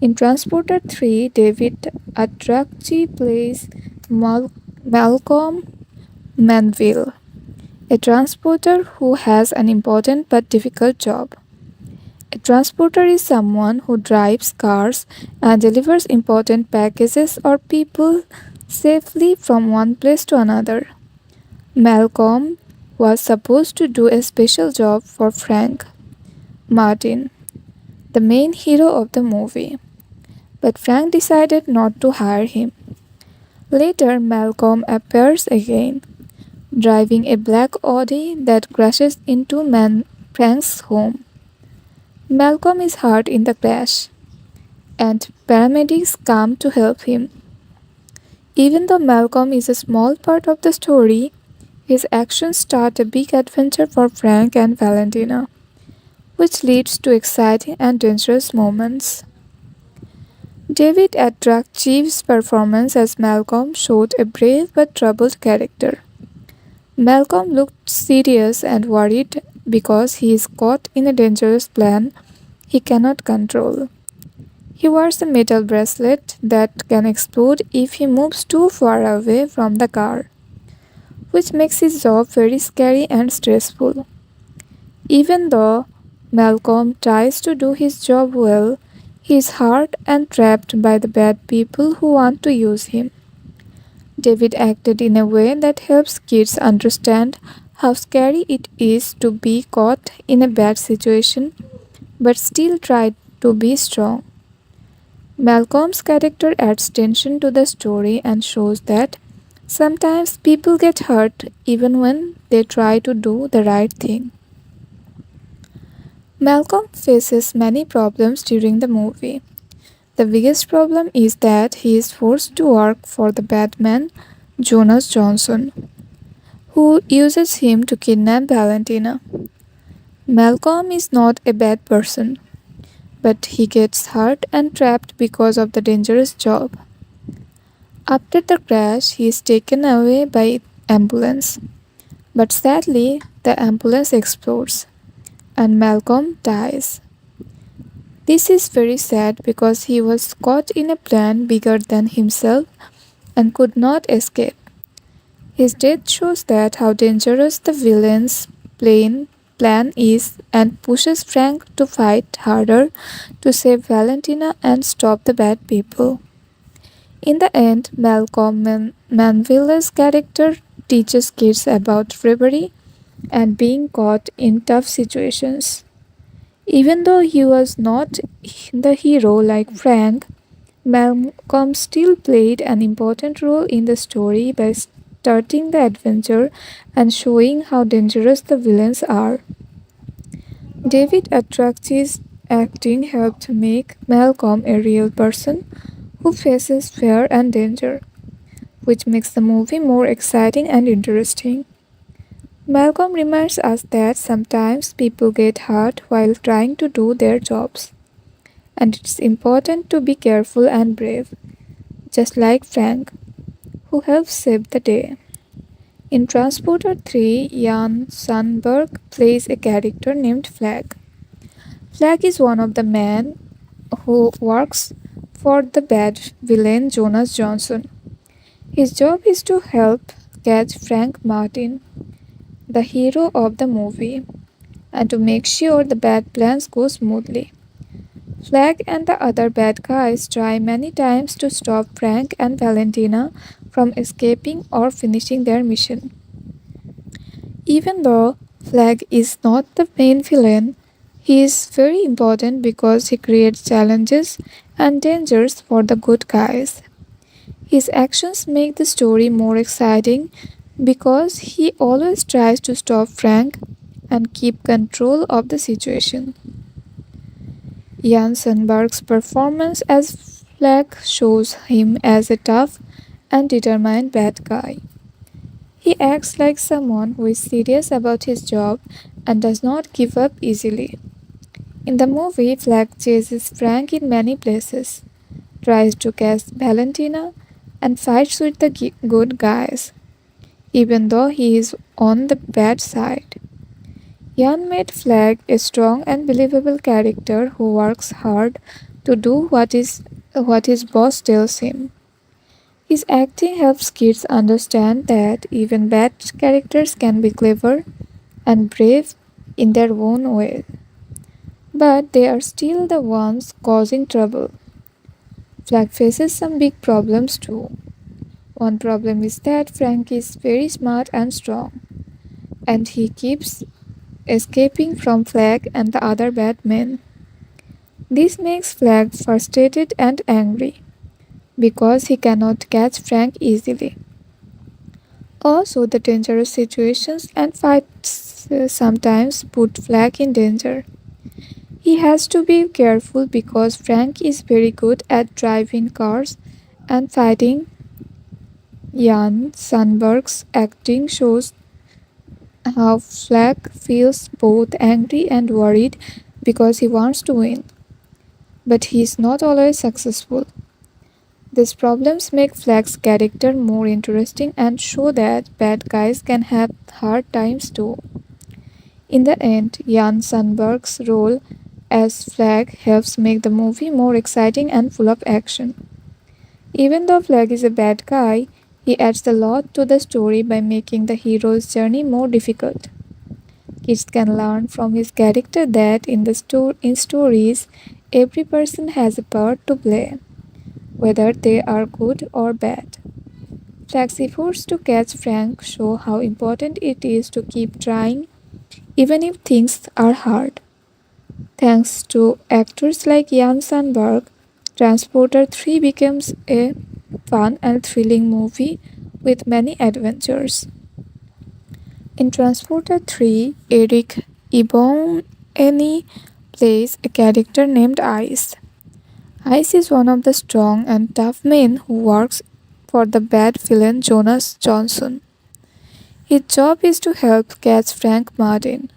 In Transporter 3, David Atrakchi plays Malcolm Manville, a transporter who has an important but difficult job. A transporter is someone who drives cars and delivers important packages or people safely from one place to another. Malcolm was supposed to do a special job for Frank Martin, the main hero of the movie, but Frank decided not to hire him. Later, Malcolm appears again, driving a black Audi that crashes into Frank's home. Malcolm is hurt in the crash, and paramedics come to help him. Even though Malcolm is a small part of the story, his actions start a big adventure for Frank and Valentina, which leads to exciting and dangerous moments. David Atrakchi's performance as Malcolm showed a brave but troubled character. Malcolm looked serious and worried because he is caught in a dangerous plan he cannot control. He wears a metal bracelet that can explode if he moves too far away from the car, which makes his job very scary and stressful. Even though Malcolm tries to do his job well, he is hurt and trapped by the bad people who want to use him. David acted in a way that helps kids understand how scary it is to be caught in a bad situation but still try to be strong. Malcolm's character adds tension to the story and shows that sometimes people get hurt even when they try to do the right thing. Malcolm faces many problems during the movie. The biggest problem is that he is forced to work for the bad man, Jonas Johnson, who uses him to kidnap Valentina. Malcolm is not a bad person, but he gets hurt and trapped because of the dangerous job. After the crash, he is taken away by ambulance, but sadly, the ambulance explodes and Malcolm dies. This is very sad because he was caught in a plan bigger than himself and could not escape. His death shows that how dangerous the villain's plan is and pushes Frank to fight harder to save Valentina and stop the bad people. In the end, Malcolm Manville's character teaches kids about bravery, and being caught in tough situations. Even though he was not the hero like Frank, Malcolm still played an important role in the story by starting the adventure and showing how dangerous the villains are. David Attracti's acting helped make Malcolm a real person who faces fear and danger, which makes the movie more exciting and interesting. Malcolm reminds us that sometimes people get hurt while trying to do their jobs, and it's important to be careful and brave, just like Frank, who helps save the day. In Transporter 3, Jan Sandberg plays a character named Flag. Flag is one of the men who works for the bad villain Jonas Johnson. His job is to help catch Frank Martin, the hero of the movie, and to make sure the bad plans go smoothly. Flag and the other bad guys try many times to stop Frank and Valentina from escaping or finishing their mission. Even though Flag is not the main villain, he is very important because he creates challenges and dangers for the good guys. His actions make the story more exciting because he always tries to stop Frank and keep control of the situation. Jan Sandberg's performance as Flag shows him as a tough and determined bad guy. He acts like someone who is serious about his job and does not give up easily. In the movie, Flag chases Frank in many places, tries to catch Valentina, and fights with the good guys, even though he is on the bad side. Jan made Flag a strong and believable character who works hard to do what his boss tells him. His acting helps kids understand that even bad characters can be clever and brave in their own way, but they are still the ones causing trouble. Flag faces some big problems too. One problem is that Frank is very smart and strong, and he keeps escaping from Flag and the other bad men. This makes Flag frustrated and angry because he cannot catch Frank easily. Also, the dangerous situations and fights sometimes put Flag in danger. He has to be careful because Frank is very good at driving cars and fighting. Jan Sandberg's acting shows how Flag feels both angry and worried because he wants to win, but he is not always successful. These problems make Flag's character more interesting and show that bad guys can have hard times too. In the end, Jan Sandberg's role as Flag helps make the movie more exciting and full of action. Even though Flag is a bad guy, he adds a lot to the story by making the hero's journey more difficult. Kids can learn from his character that in stories, every person has a part to play, whether they are good or bad. Flag's efforts to catch Frank show how important it is to keep trying, even if things are hard. Thanks to actors like Jan Sandberg, Transporter 3 becomes a fun and thrilling movie with many adventures. In Transporter 3, Eric Iboneni plays a character named Ice. Ice is one of the strong and tough men who works for the bad villain Jonas Johnson. His job is to help catch Frank Martin,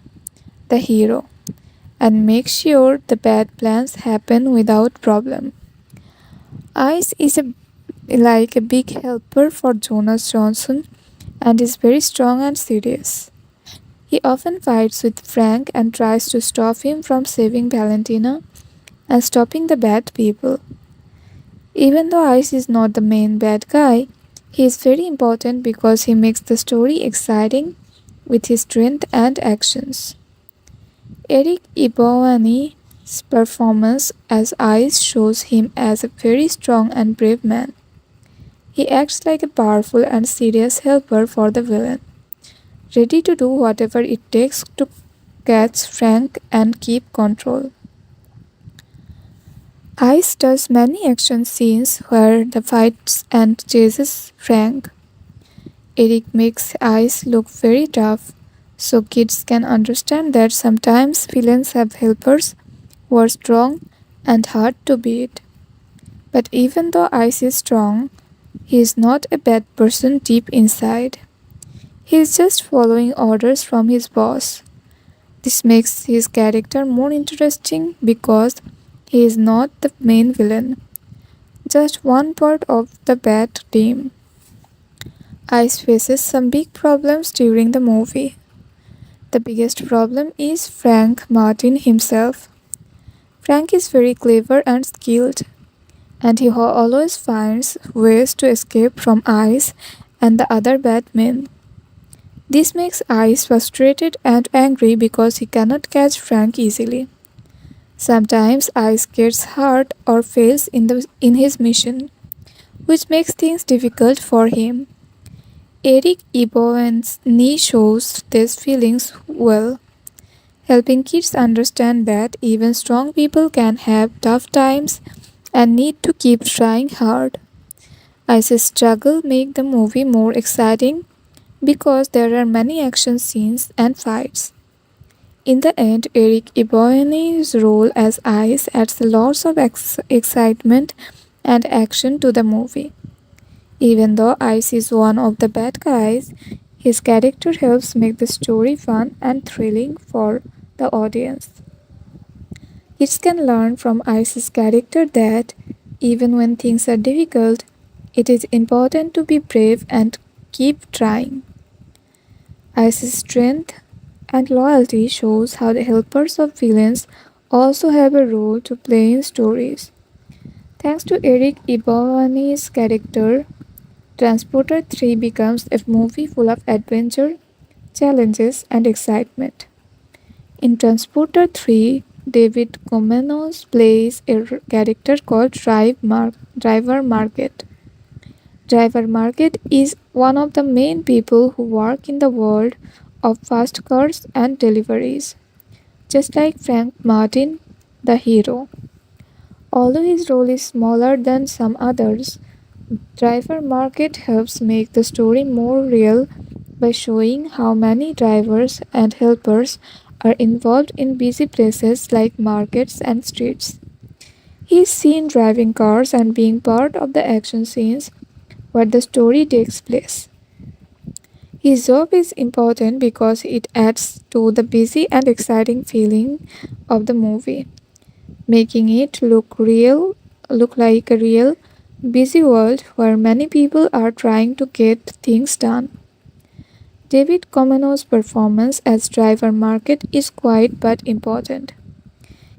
the hero, and make sure the bad plans happen without problem. Ice is like a big helper for Jonas Johnson and is very strong and serious. He often fights with Frank and tries to stop him from saving Valentina and stopping the bad people. Even though Ice is not the main bad guy, he is very important because he makes the story exciting with his strength and actions. Eric Ibowani's performance as Ice shows him as a very strong and brave man. He acts like a powerful and serious helper for the villain, ready to do whatever it takes to catch Frank and keep control. Ice does many action scenes where the fights and chases Frank. Eric makes Ice look very tough, so kids can understand that sometimes villains have helpers who are strong and hard to beat. But even though Ice is strong, he is not a bad person deep inside. He is just following orders from his boss. This makes his character more interesting because he is not the main villain, just one part of the bad team. Ice faces some big problems during the movie. The biggest problem is Frank Martin himself. Frank is very clever and skilled, and he always finds ways to escape from Ice and the other bad men. This makes Ice frustrated and angry because he cannot catch Frank easily. Sometimes Ice gets hurt or fails in his mission, which makes things difficult for him. Eric Ebon's shows these feelings well, helping kids understand that even strong people can have tough times and need to keep trying hard. Ice's struggle make the movie more exciting because there are many action scenes and fights. In the end, Eric Ebony's role as Ice adds lots of excitement and action to the movie. Even though Ice is one of the bad guys, his character helps make the story fun and thrilling for the audience. Kids can learn from Ice's character that even when things are difficult, it is important to be brave and keep trying. Ice's strength and loyalty shows how the helpers of villains also have a role to play in stories. Thanks to Eric Ebony's character, Transporter 3 becomes a movie full of adventure, challenges, and excitement. In Transporter 3, David Comenos plays a character called Driver Market. Driver Market is one of the main people who work in the world of fast cars and deliveries, just like Frank Martin, the hero. Although his role is smaller than some others, Driver Market helps make the story more real by showing how many drivers and helpers are involved in busy places like markets and streets. He is seen driving cars and being part of the action scenes where the story takes place. His job is important because it adds to the busy and exciting feeling of the movie, making it look like a real busy world where many people are trying to get things done. David Comenos' performance as Driver Market is quiet but important.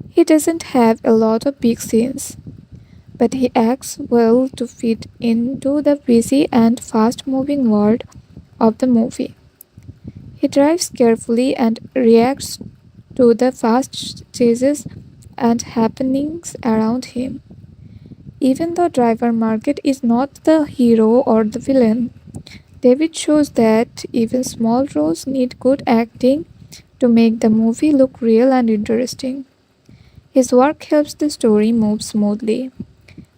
He doesn't have a lot of big scenes, but he acts well to fit into the busy and fast moving world of the movie. He drives carefully and reacts to the fast chases and happenings around him. Even though Driver Market is not the hero or the villain, David shows that even small roles need good acting to make the movie look real and interesting. His work helps the story move smoothly,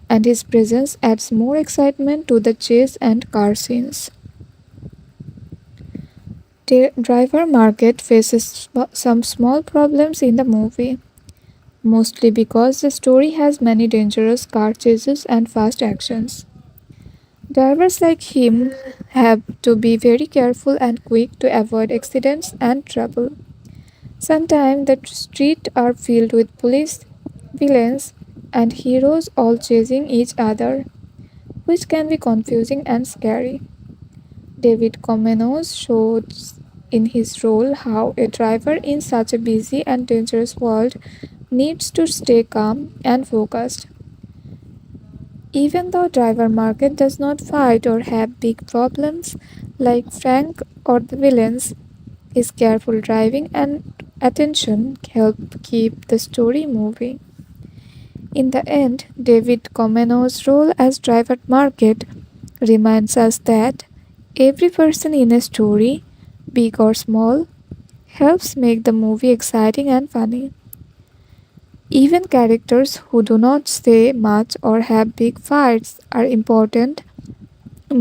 and his presence adds more excitement to the chase and car scenes. Driver Market faces some small problems in the movie, mostly because the story has many dangerous car chases and fast actions. Drivers like him have to be very careful and quick to avoid accidents and trouble. Sometimes the streets are filled with police, villains, and heroes all chasing each other, which can be confusing and scary. David Comenos shows in his role how a driver in such a busy and dangerous world needs to stay calm and focused. Even though Driver Market does not fight or have big problems like Frank or the villains, his careful driving and attention help keep the story moving. In the end, David Comenos' role as Driver Market reminds us that every person in a story, big or small, helps make the movie exciting and funny. Even characters who do not say much or have big fights are important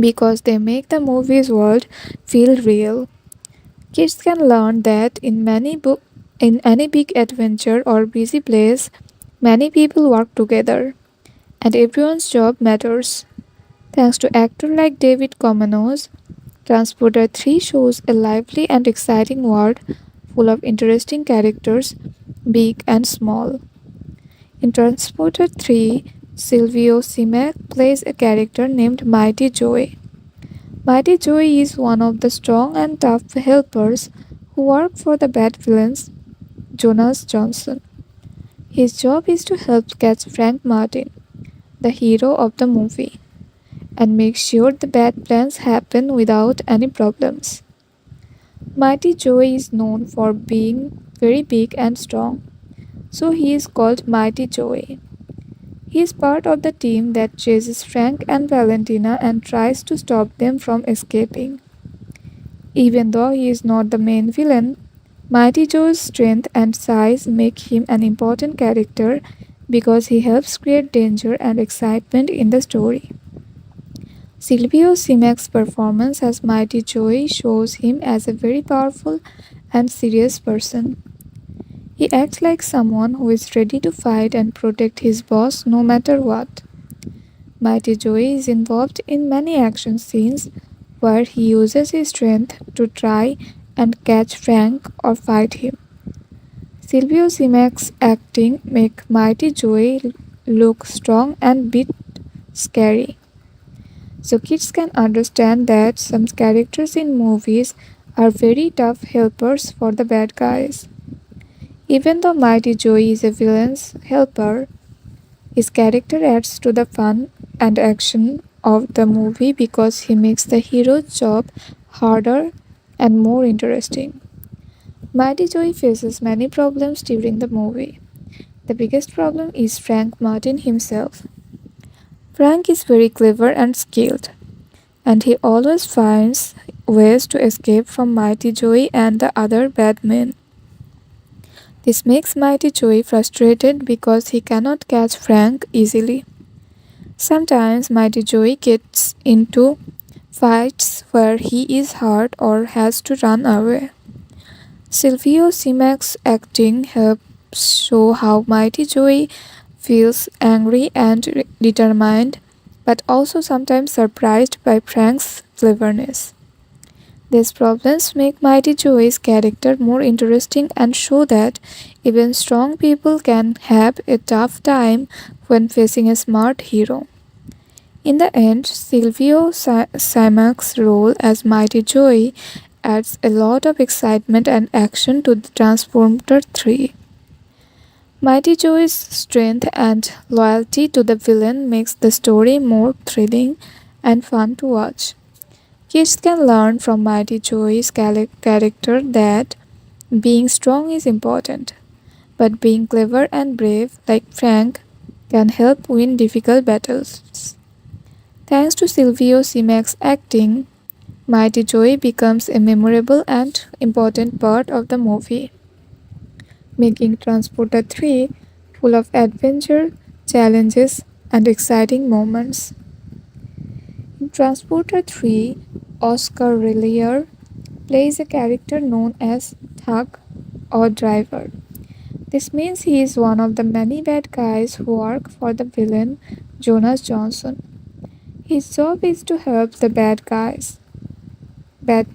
because they make the movie's world feel real. Kids can learn that in any big adventure or busy place, many people work together and everyone's job matters. Thanks to actors like David Comenos, Transporter 3 shows a lively and exciting world full of interesting characters, big and small. In Transporter 3, Silvio Simek plays a character named Mighty Joey. Mighty Joey is one of the strong and tough helpers who work for the bad villains, Jonas Johnson. His job is to help catch Frank Martin, the hero of the movie, and make sure the bad plans happen without any problems. Mighty Joey is known for being very big and strong, so he is called Mighty Joey. He is part of the team that chases Frank and Valentina and tries to stop them from escaping. Even though he is not the main villain, Mighty Joe's strength and size make him an important character because he helps create danger and excitement in the story. Silvio Simek's performance as Mighty Joey shows him as a very powerful and serious person. He acts like someone who is ready to fight and protect his boss no matter what. Mighty Joey is involved in many action scenes where he uses his strength to try and catch Frank or fight him. Silvio Simek's acting make Mighty Joey look strong and bit scary. So kids can understand that some characters in movies are very tough helpers for the bad guys. Even though Mighty Joey is a villain's helper, his character adds to the fun and action of the movie because he makes the hero's job harder and more interesting. Mighty Joey faces many problems during the movie. The biggest problem is Frank Martin himself. Frank is very clever and skilled, and he always finds ways to escape from Mighty Joey and the other bad men. This makes Mighty Joey frustrated because he cannot catch Frank easily. Sometimes Mighty Joey gets into fights where he is hurt or has to run away. Silvio Simek's acting helps show how Mighty Joey feels angry and determined, but also sometimes surprised by Frank's cleverness. These problems make Mighty Joey's character more interesting and show that even strong people can have a tough time when facing a smart hero. In the end, Silvio Simek's role as Mighty Joey adds a lot of excitement and action to the Transporter 3. Mighty Joey's strength and loyalty to the villain makes the story more thrilling and fun to watch. Kids can learn from Mighty Joey's character that being strong is important, but being clever and brave, like Frank, can help win difficult battles. Thanks to Silvio Simek's acting, Mighty Joey becomes a memorable and important part of the movie, making Transporter 3 full of adventure, challenges, and exciting moments. In Transporter 3, Oscar Relier plays a character known as Thug or Driver. This means he is one of the many bad guys who work for the villain Jonas Johnson. His job is to help the bad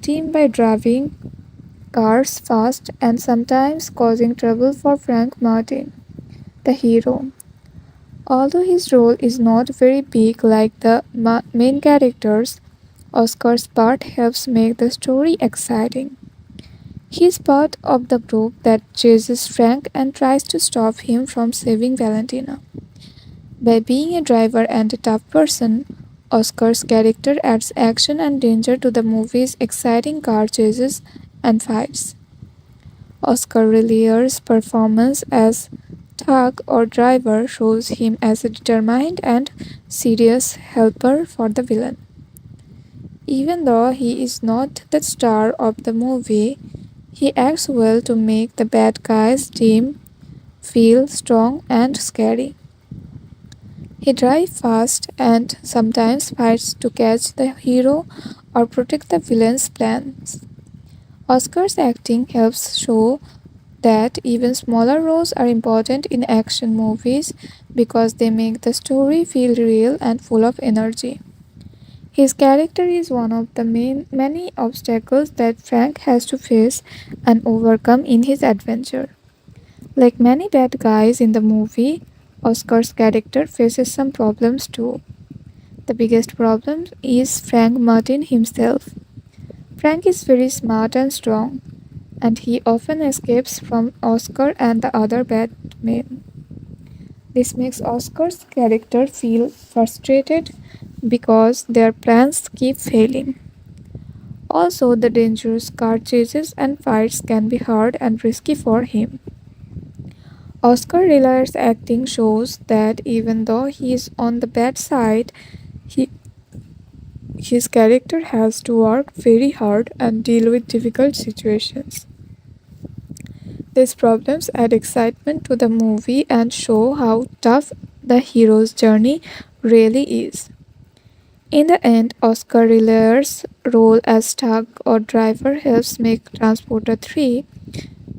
team by driving cars fast and sometimes causing trouble for Frank Martin, the hero. Although his role is not very big like the main characters, Oscar's part helps make the story exciting. He is part of the group that chases Frank and tries to stop him from saving Valentina. By being a driver and a tough person, Oscar's character adds action and danger to the movie's exciting car chases and fights. Oscar Relier's performance as Thug or Driver shows him as a determined and serious helper for the villain. Even though he is not the star of the movie, he acts well to make the bad guys team feel strong and scary. He drives fast and sometimes fights to catch the hero or protect the villain's plans. Oscar's acting helps show that even smaller roles are important in action movies because they make the story feel real and full of energy. His character is one of the many obstacles that Frank has to face and overcome in his adventure. Like many bad guys in the movie, Oscar's character faces some problems too. The biggest problem is Frank Martin himself. Frank is very smart and strong, and he often escapes from Oscar and the other bad men. This makes Oscar's character feel frustrated because their plans keep failing. Also, the dangerous car chases and fights can be hard and risky for him. Oscar Reliar's acting shows that even though he is on the bad side, he, his character has to work very hard and deal with difficult situations. These problems add excitement to the movie and show how tough the hero's journey really is. In the end, Oscar Reliar's role as tug or driver helps make Transporter 3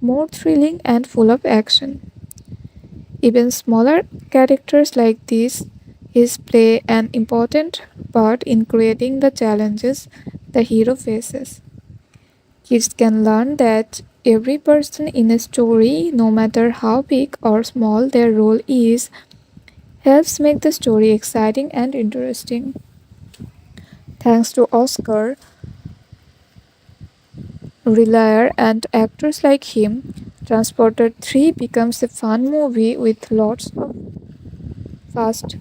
more thrilling and full of action. Even smaller characters like these play an important part in creating the challenges the hero faces. Kids can learn that every person in a story, no matter how big or small their role is, helps make the story exciting and interesting. Thanks to Oscar, Relier, and actors like him, Transporter 3 becomes a fun movie with lots of fast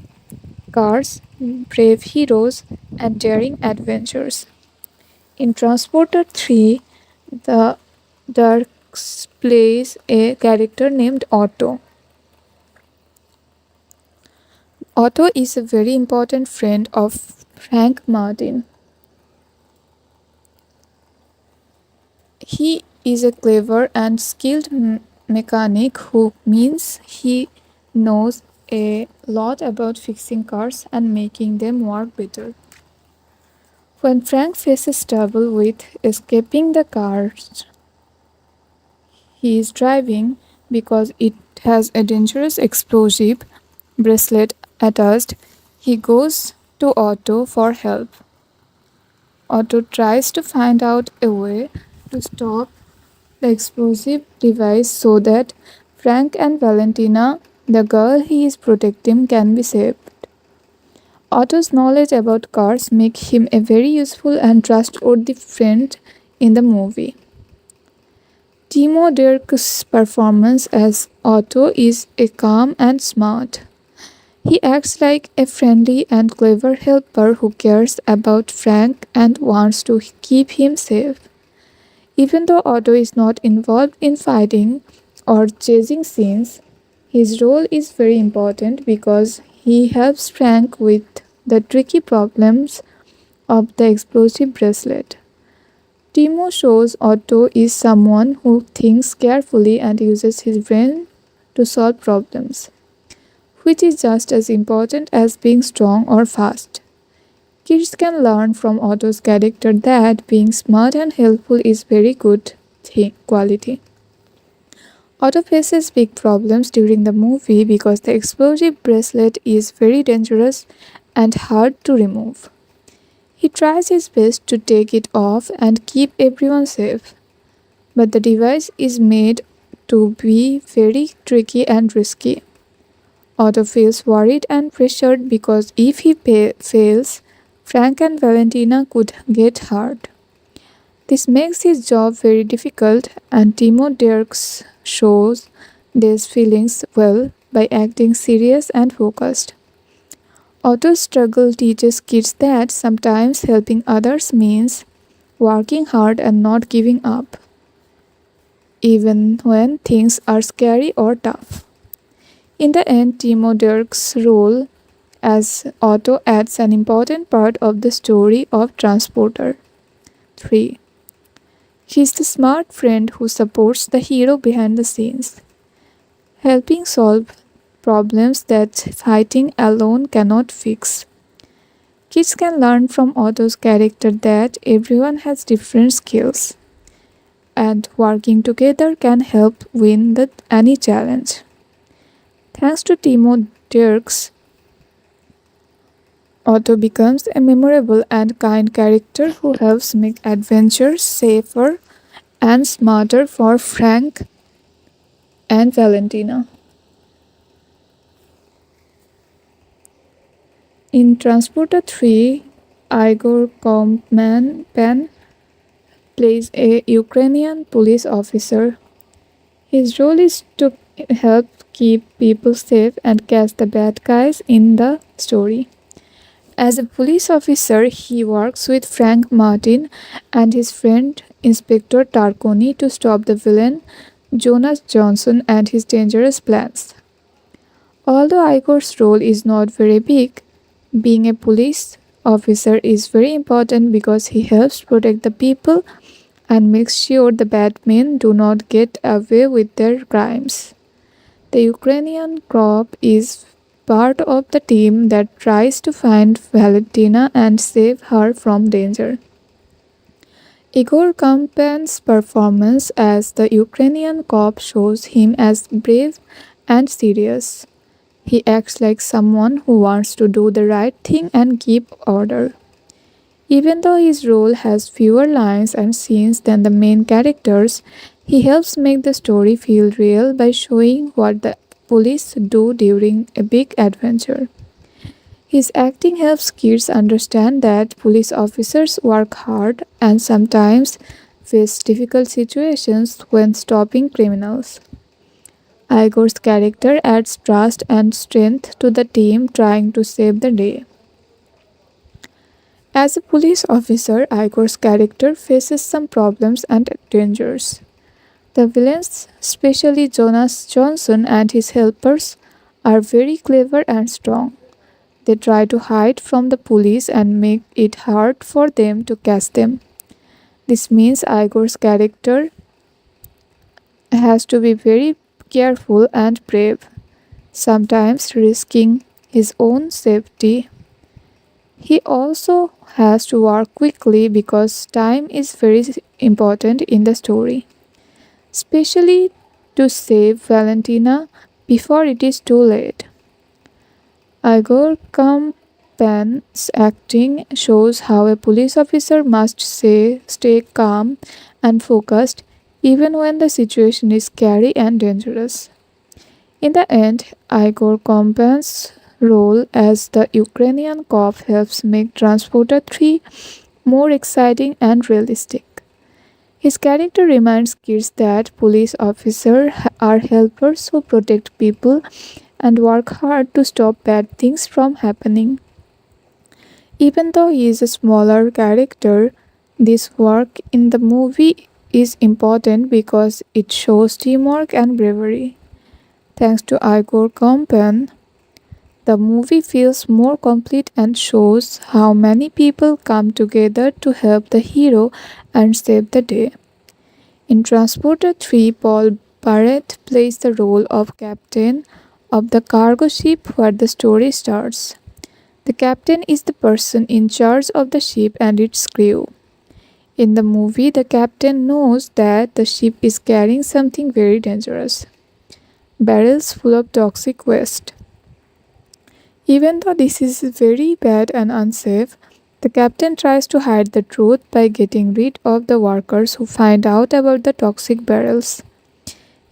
cars, brave heroes, and daring adventures. In Transporter 3, the Darks plays a character named Otto. Otto is a very important friend of Frank Martin. He is a clever and skilled mechanic who means he knows a lot about fixing cars and making them work better. When Frank faces trouble with escaping the cars he is driving because it has a dangerous explosive bracelet attached, he goes to Otto for help. Otto tries to find out a way to stop the explosive device so that Frank and Valentina, the girl he is protecting, can be saved. Otto's knowledge about cars make him a very useful and trustworthy friend in the movie. Timo Dirk's performance as Otto is a calm and smart. He acts like a friendly and clever helper who cares about Frank and wants to keep him safe. Even though Otto is not involved in fighting or chasing scenes, his role is very important because he helps Frank with the tricky problems of the explosive bracelet. Timo shows Otto is someone who thinks carefully and uses his brain to solve problems, which is just as important as being strong or fast. Kids can learn from Otto's character that being smart and helpful is very good quality. Otto faces big problems during the movie because the explosive bracelet is very dangerous and hard to remove. He tries his best to take it off and keep everyone safe, but the device is made to be very tricky and risky. Otto feels worried and pressured because if he fails, Frank and Valentina could get hurt. This makes his job very difficult, and Timo Dirks shows these feelings well by acting serious and focused. Otto's struggle teaches kids that sometimes helping others means working hard and not giving up, even when things are scary or tough. In the end, Timo Dirks' role as Otto adds an important part of the story of Transporter. 3. He is the smart friend who supports the hero behind the scenes, helping solve problems that fighting alone cannot fix. Kids can learn from Otto's character that everyone has different skills, and working together can help win any challenge. Thanks to Timo Dirks, Otto becomes a memorable and kind character who helps make adventures safer and smarter for Frank and Valentina. In Transporter 3, Igor Kompman plays a Ukrainian police officer. His role is to help keep people safe and catch the bad guys in the story. As a police officer, he works with Frank Martin and his friend Inspector Tarconi to stop the villain Jonas Johnson and his dangerous plans. Although Igor's role is not very big, being a police officer is very important because he helps protect the people and makes sure the bad men do not get away with their crimes. The Ukrainian cop is part of the team that tries to find Valentina and save her from danger. Igor Kompan's performance as the Ukrainian cop shows him as brave and serious. He acts like someone who wants to do the right thing and keep order. Even though his role has fewer lines and scenes than the main characters, he helps make the story feel real by showing what the police do during a big adventure. His acting helps kids understand that police officers work hard and sometimes face difficult situations when stopping criminals. Igor's character adds trust and strength to the team trying to save the day. As a police officer, Igor's character faces some problems and dangers. The villains, especially Jonas Johnson and his helpers, are very clever and strong. They try to hide from the police and make it hard for them to catch them. This means Igor's character has to be very careful and brave, sometimes risking his own safety. He also has to work quickly because time is very important in the story, especially to save Valentina before it is too late. Igor Kompan's acting shows how a police officer must stay calm and focused even when the situation is scary and dangerous. In the end, Igor Kompan's role as the Ukrainian cop helps make Transporter 3 more exciting and realistic. His character reminds kids that police officers are helpers who protect people and work hard to stop bad things from happening. Even though he is a smaller character, this work in the movie is important because it shows teamwork and bravery. Thanks to Igor Kompan, the movie feels more complete and shows how many people come together to help the hero and save the day. In Transporter 3, Paul Barrett plays the role of captain of the cargo ship where the story starts. The captain is the person in charge of the ship and its crew. In the movie, the captain knows that the ship is carrying something very dangerous, barrels full of toxic waste. Even though this is very bad and unsafe, the captain tries to hide the truth by getting rid of the workers who find out about the toxic barrels.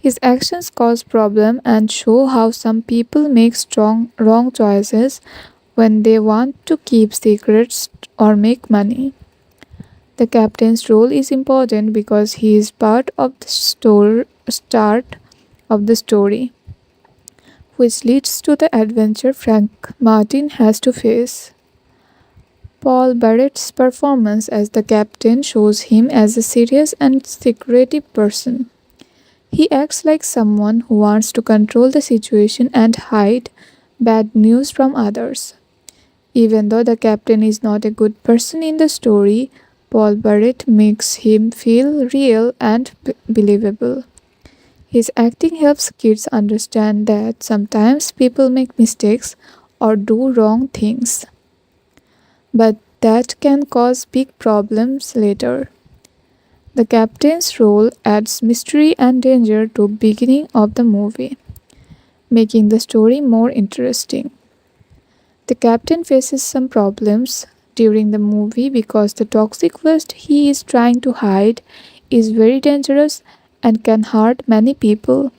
His actions cause problems and show how some people make wrong choices when they want to keep secrets or make money. The captain's role is important because he is part of the start of the story, which leads to the adventure Frank Martin has to face. Paul Barrett's performance as the captain shows him as a serious and secretive person. He acts like someone who wants to control the situation and hide bad news from others. Even though the captain is not a good person in the story, Paul Barrett makes him feel real and believable. His acting helps kids understand that sometimes people make mistakes or do wrong things, but that can cause big problems later. The captain's role adds mystery and danger to beginning of the movie, making the story more interesting. The captain faces some problems during the movie because the toxic waste he is trying to hide is very dangerous and can hurt many people.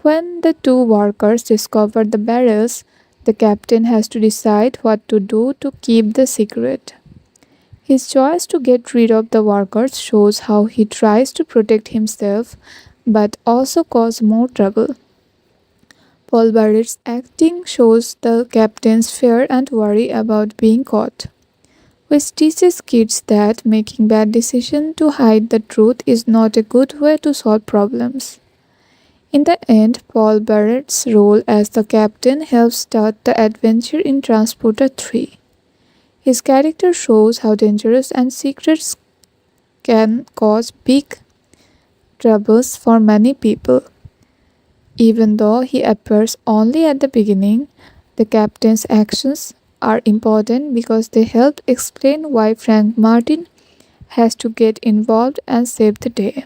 When the two workers discover the barrels, the captain has to decide what to do to keep the secret. His choice to get rid of the workers shows how he tries to protect himself but also cause more trouble. Paul Barrett's acting shows the captain's fear and worry about being caught, which teaches kids that making bad decisions to hide the truth is not a good way to solve problems. In the end, Paul Barrett's role as the captain helps start the adventure in Transporter 3. His character shows how dangerous and secrets can cause big troubles for many people. Even though he appears only at the beginning, the captain's actions are important because they help explain why Frank Martin has to get involved and save the day.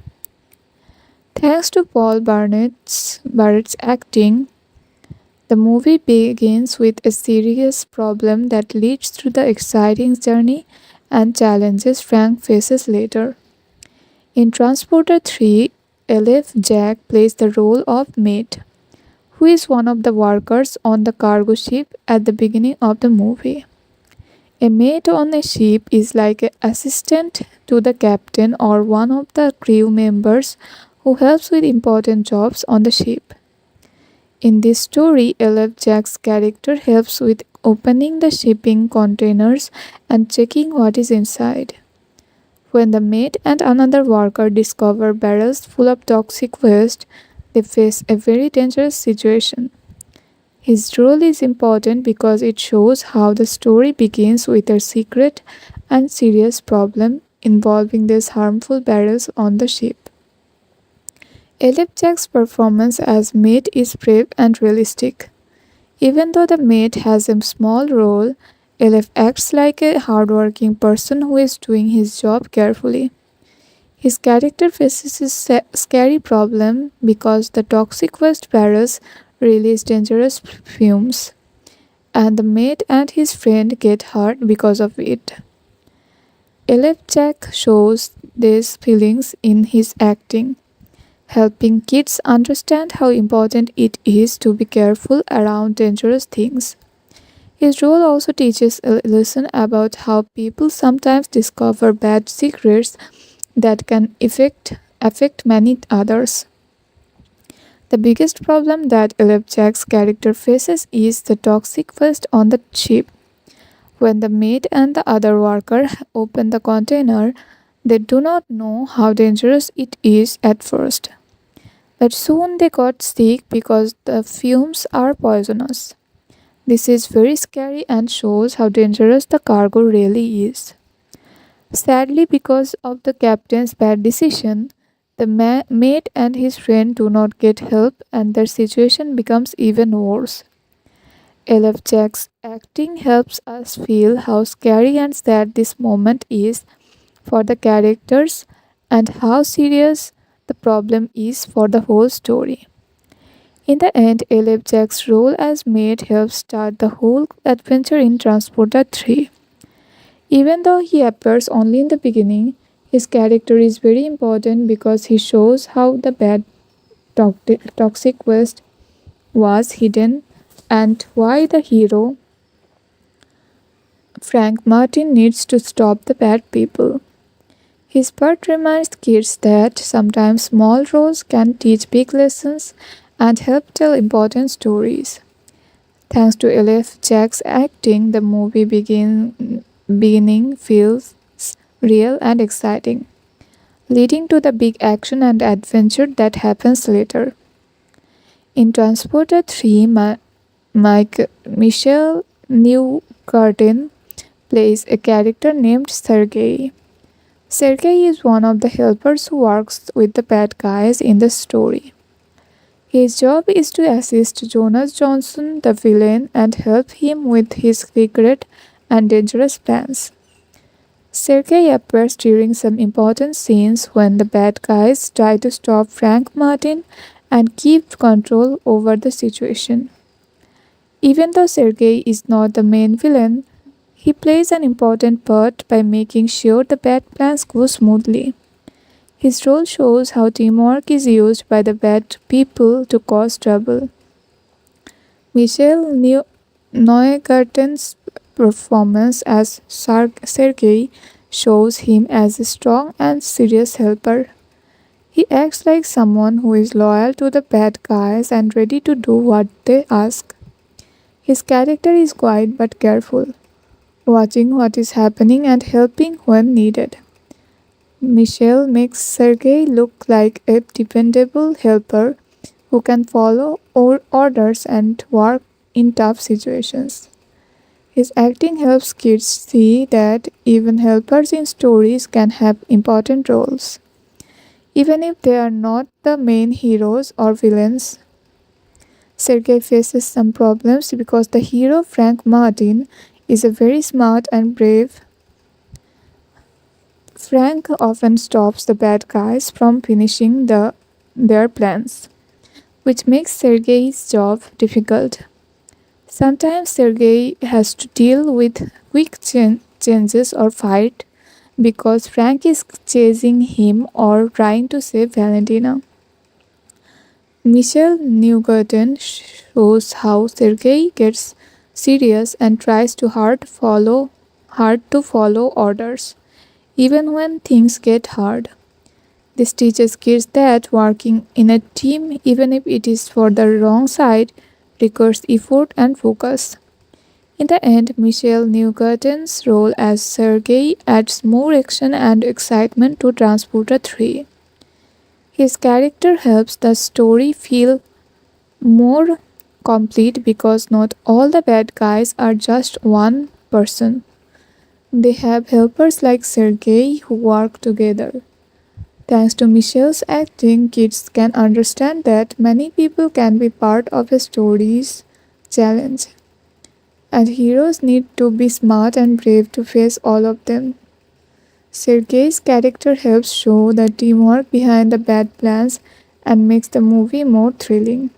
Thanks to Barrett's acting, the movie begins with a serious problem that leads to the exciting journey and challenges Frank faces later. In Transporter 3, Elif Jack plays the role of mate, who is one of the workers on the cargo ship at the beginning of the movie. A mate on a ship is like an assistant to the captain or one of the crew members who helps with important jobs on the ship. In this story, Elif Jack's character helps with opening the shipping containers and checking what is inside. When the mate and another worker discover barrels full of toxic waste, they face a very dangerous situation. His role is important because it shows how the story begins with a secret and serious problem involving these harmful barrels on the ship. Elif Jack's performance as mate is brave and realistic. Even though the mate has a small role, Elif acts like a hardworking person who is doing his job carefully. His character faces a scary problem because the toxic waste barrels release dangerous fumes, and the mate and his friend get hurt because of it. Elif Jack shows these feelings in his acting, helping kids understand how important it is to be careful around dangerous things. His role also teaches a lesson about how people sometimes discover bad secrets that can affect many others. The biggest problem that Elif Jack's character faces is the toxic waste on the ship. When the mate and the other worker open the container, they do not know how dangerous it is at first. But soon they got sick because the fumes are poisonous. This is very scary and shows how dangerous the cargo really is. Sadly, because of the captain's bad decision, the mate and his friend do not get help and their situation becomes even worse. Elif Jack's acting helps us feel how scary and sad this moment is for the characters and how serious the problem is for the whole story. In the end, Elif Jack's role as mate helps start the whole adventure in Transporter 3. Even though he appears only in the beginning, his character is very important because he shows how the bad toxic waste was hidden and why the hero Frank Martin needs to stop the bad people. His part reminds kids that sometimes small roles can teach big lessons and help tell important stories. Thanks to Elif Jack's acting, the movie beginning feels real and exciting, leading to the big action and adventure that happens later. In Transporter 3, Michelle Newgarden plays a character named Sergei. Sergei is one of the helpers who works with the bad guys in the story. His job is to assist Jonas Johnson, the villain, and help him with his secret and dangerous plans. Sergei appears during some important scenes when the bad guys try to stop Frank Martin and keep control over the situation. Even though Sergei is not the main villain, he plays an important part by making sure the bad plans go smoothly. His role shows how teamwork is used by the bad people to cause trouble. Michelle Neugarten's performance as Sergei shows him as a strong and serious helper. He acts like someone who is loyal to the bad guys and ready to do what they ask. His character is quiet but careful, watching what is happening and helping when needed. Michelle makes Sergei look like a dependable helper who can follow orders and work in tough situations. His acting helps kids see that even helpers in stories can have important roles, even if they are not the main heroes or villains. Sergei faces some problems because the hero Frank Martin is a very smart and brave. Frank often stops the bad guys from finishing their plans, which makes Sergei's job difficult. Sometimes Sergei has to deal with quick changes or fight because Frank is chasing him or trying to save Valentina. Michelle Newgarden shows how Sergei gets serious and tries hard to follow orders, even when things get hard. This teaches kids that working in a team, even if it is for the wrong side, requires effort and focus. In the end, Michelle Newgarden's role as Sergei adds more action and excitement to Transporter 3. His character helps the story feel more complete because not all the bad guys are just one person. They have helpers like Sergei who work together. Thanks to Michelle's acting, kids can understand that many people can be part of a story's challenge, and heroes need to be smart and brave to face all of them. Sergei's character helps show the teamwork behind the bad plans and makes the movie more thrilling.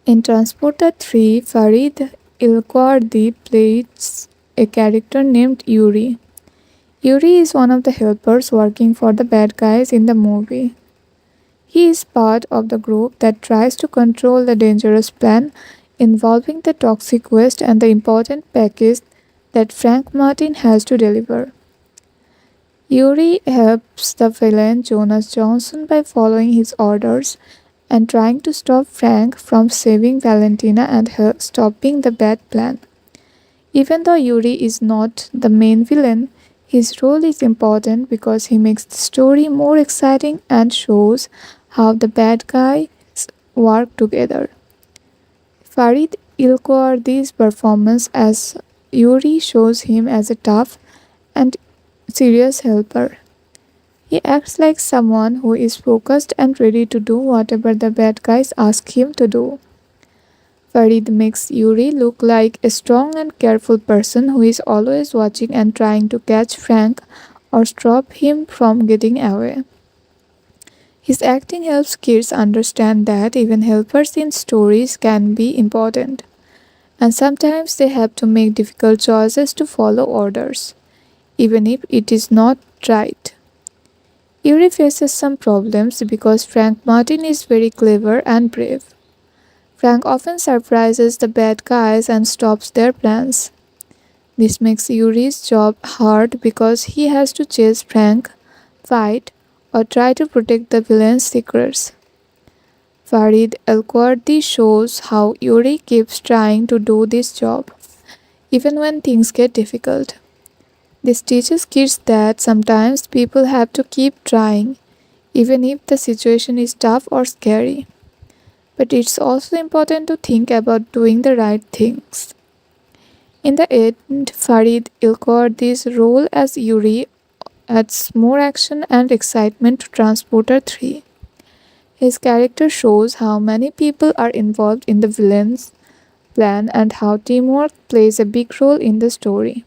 In Transporter 3, Farid Ilkwardi plays a character named Yuri. Yuri is one of the helpers working for the bad guys in the movie. He is part of the group that tries to control the dangerous plan involving the toxic waste and the important package that Frank Martin has to deliver. Yuri helps the villain Jonas Johnson by following his orders and trying to stop Frank from saving Valentina and stopping the bad plan. Even though Yuri is not the main villain, his role is important because he makes the story more exciting and shows how the bad guys work together. Farid Ilkwardi's performance as Yuri shows him as a tough and serious helper. He acts like someone who is focused and ready to do whatever the bad guys ask him to do. Farid makes Yuri look like a strong and careful person who is always watching and trying to catch Frank or stop him from getting away. His acting helps kids understand that even helpers in stories can be important, and sometimes they have to make difficult choices to follow orders, even if it is not right. Yuri faces some problems because Frank Martin is very clever and brave. Frank often surprises the bad guys and stops their plans. This makes Yuri's job hard because he has to chase Frank, fight, or try to protect the villain's secrets. Farid Elkwardi shows how Yuri keeps trying to do this job, even when things get difficult. This teaches kids that sometimes people have to keep trying, even if the situation is tough or scary. But it's also important to think about doing the right things. In the end, Farid Ilkordi's role as Yuri adds more action and excitement to Transporter 3. His character shows how many people are involved in the villain's plan and how teamwork plays a big role in the story.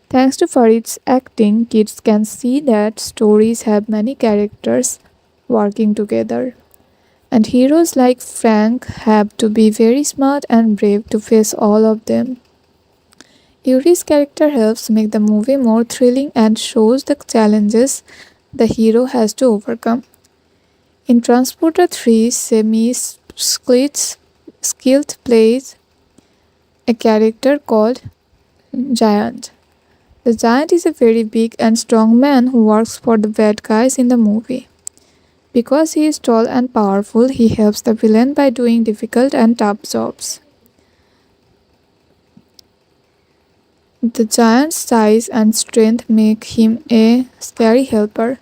Thanks to Farid's acting, kids can see that stories have many characters working together. And heroes like Frank have to be very smart and brave to face all of them. Yuri's character helps make the movie more thrilling and shows the challenges the hero has to overcome. In Transporter 3, Semi Skilled plays a character called Giant. The Giant is a very big and strong man who works for the bad guys in the movie. Because he is tall and powerful, he helps the villain by doing difficult and tough jobs. The giant's size and strength make him a scary helper,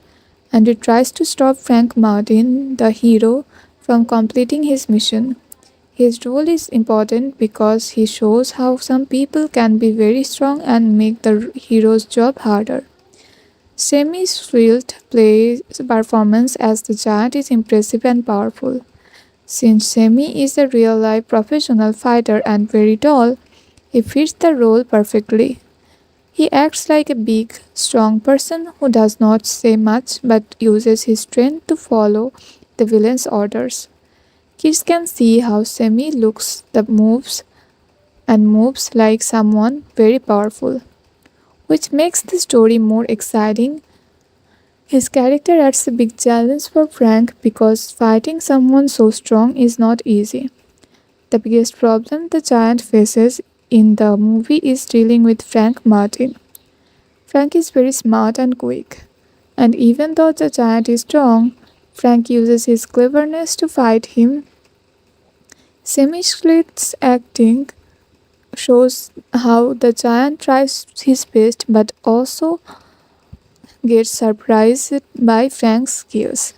and he tries to stop Frank Martin, the hero, from completing his mission. His role is important because he shows how some people can be very strong and make the hero's job harder. Semi's field plays performance as the giant is impressive and powerful. Since Semi is a real life professional fighter and very tall, he fits the role perfectly. He acts like a big, strong person who does not say much but uses his strength to follow the villain's orders. Kids can see how Semi looks the moves like someone very powerful, which makes the story more exciting. His character adds a big challenge for Frank because fighting someone so strong is not easy. The biggest problem the giant faces in the movie is dealing with Frank Martin. Frank is very smart and quick, and even though the giant is strong, Frank uses his cleverness to fight him. Semi-Sklit's acting shows how the giant tries his best but also gets surprised by Frank's skills.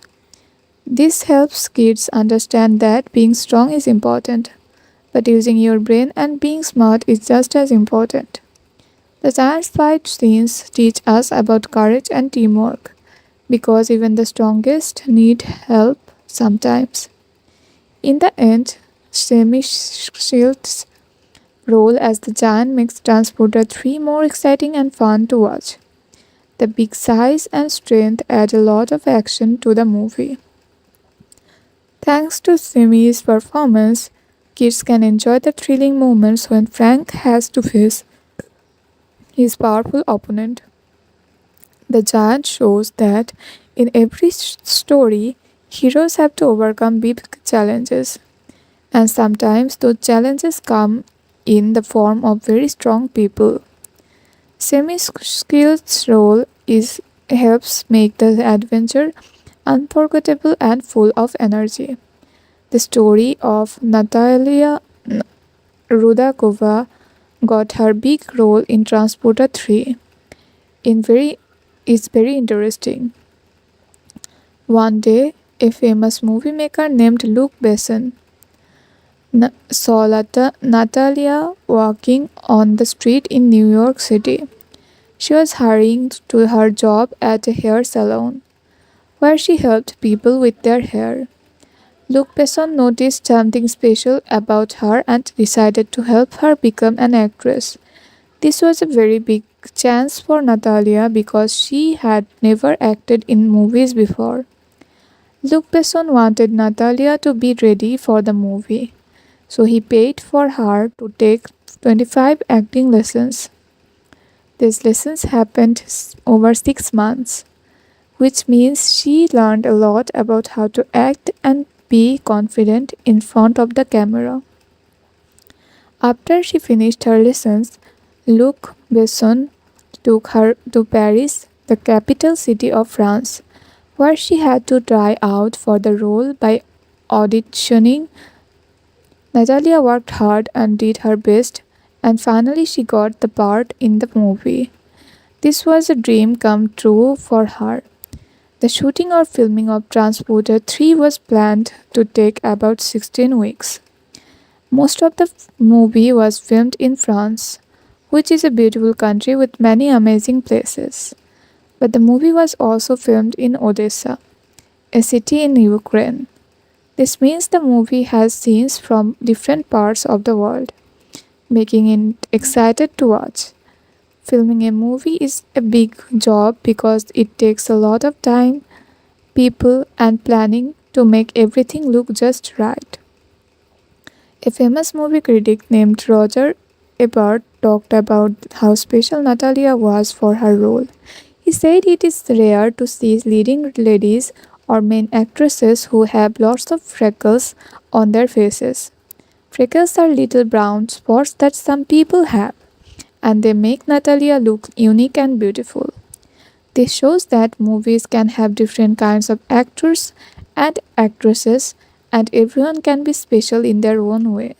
This helps kids understand that being strong is important, but using your brain and being smart is just as important. The giant fight scenes teach us about courage and teamwork, because even the strongest need help sometimes. In the end, Semi Shield's role as the giant makes Transporter 3 more exciting and fun to watch. The big size and strength add a lot of action to the movie. Thanks to Semi's performance, kids can enjoy the thrilling moments when Frank has to face his powerful opponent. The giant shows that in every story, heroes have to overcome big challenges, and sometimes those challenges come in the form of very strong people. Semi-Skilled's role is helps make the adventure unforgettable and full of energy. The story of Natalia Rudakova got her big role in Transporter 3 is very interesting. One day, a famous movie maker named Luc Besson saw Natalia walking on the street in New York City. She was hurrying to her job at a hair salon, where she helped people with their hair. Luc Besson noticed something special about her and decided to help her become an actress. This was a very big chance for Natalia because she had never acted in movies before. Luc Besson wanted Natalia to be ready for the movie, so he paid for her to take 25 acting lessons. These lessons happened over 6 months, which means she learned a lot about how to act and be confident in front of the camera. After she finished her lessons, Luc Besson took her to Paris, the capital city of France, where she had to try out for the role by auditioning. Natalia worked hard and did her best, and finally she got the part in the movie. This was a dream come true for her. The shooting or filming of Transporter 3 was planned to take about 16 weeks. Most of the movie was filmed in France, which is a beautiful country with many amazing places. But the movie was also filmed in Odessa, a city in Ukraine. This means the movie has scenes from different parts of the world, making it excited to watch. Filming a movie is a big job because it takes a lot of time, people, and planning to make everything look just right. A famous movie critic named Roger Ebert talked about how special Natalia was for her role. He said it is rare to see leading ladies or main actresses who have lots of freckles on their faces. Freckles are little brown spots that some people have, and they make Natalia look unique and beautiful. This shows that movies can have different kinds of actors and actresses, and everyone can be special in their own way.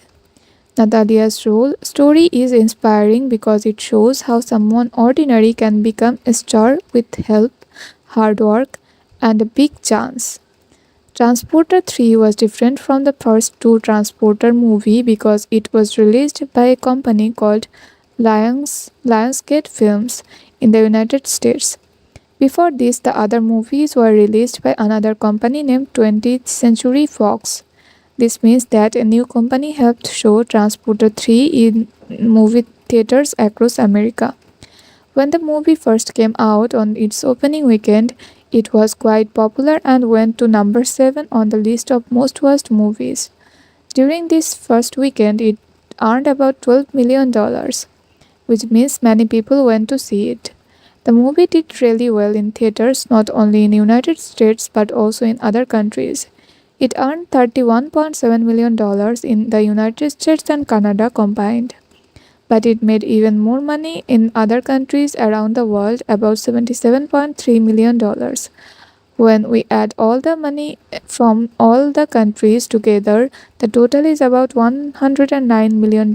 Natalia's role story is inspiring because it shows how someone ordinary can become a star with help, hard work, and a big chance. Transporter 3 was different from the first two Transporter movie because it was released by a company called Lionsgate Films in the United States. Before this, the other movies were released by another company named 20th Century Fox. This means that a new company helped show Transporter 3 in movie theaters across America. When the movie first came out on its opening weekend, it was quite popular and went to number 7 on the list of most watched movies. During this first weekend, it earned about $12 million, which means many people went to see it. The movie did really well in theaters not only in United States but also in other countries. It earned $31.7 million in the United States and Canada combined. But it made even more money in other countries around the world, about $77.3 million. When we add all the money from all the countries together, the total is about $109 million.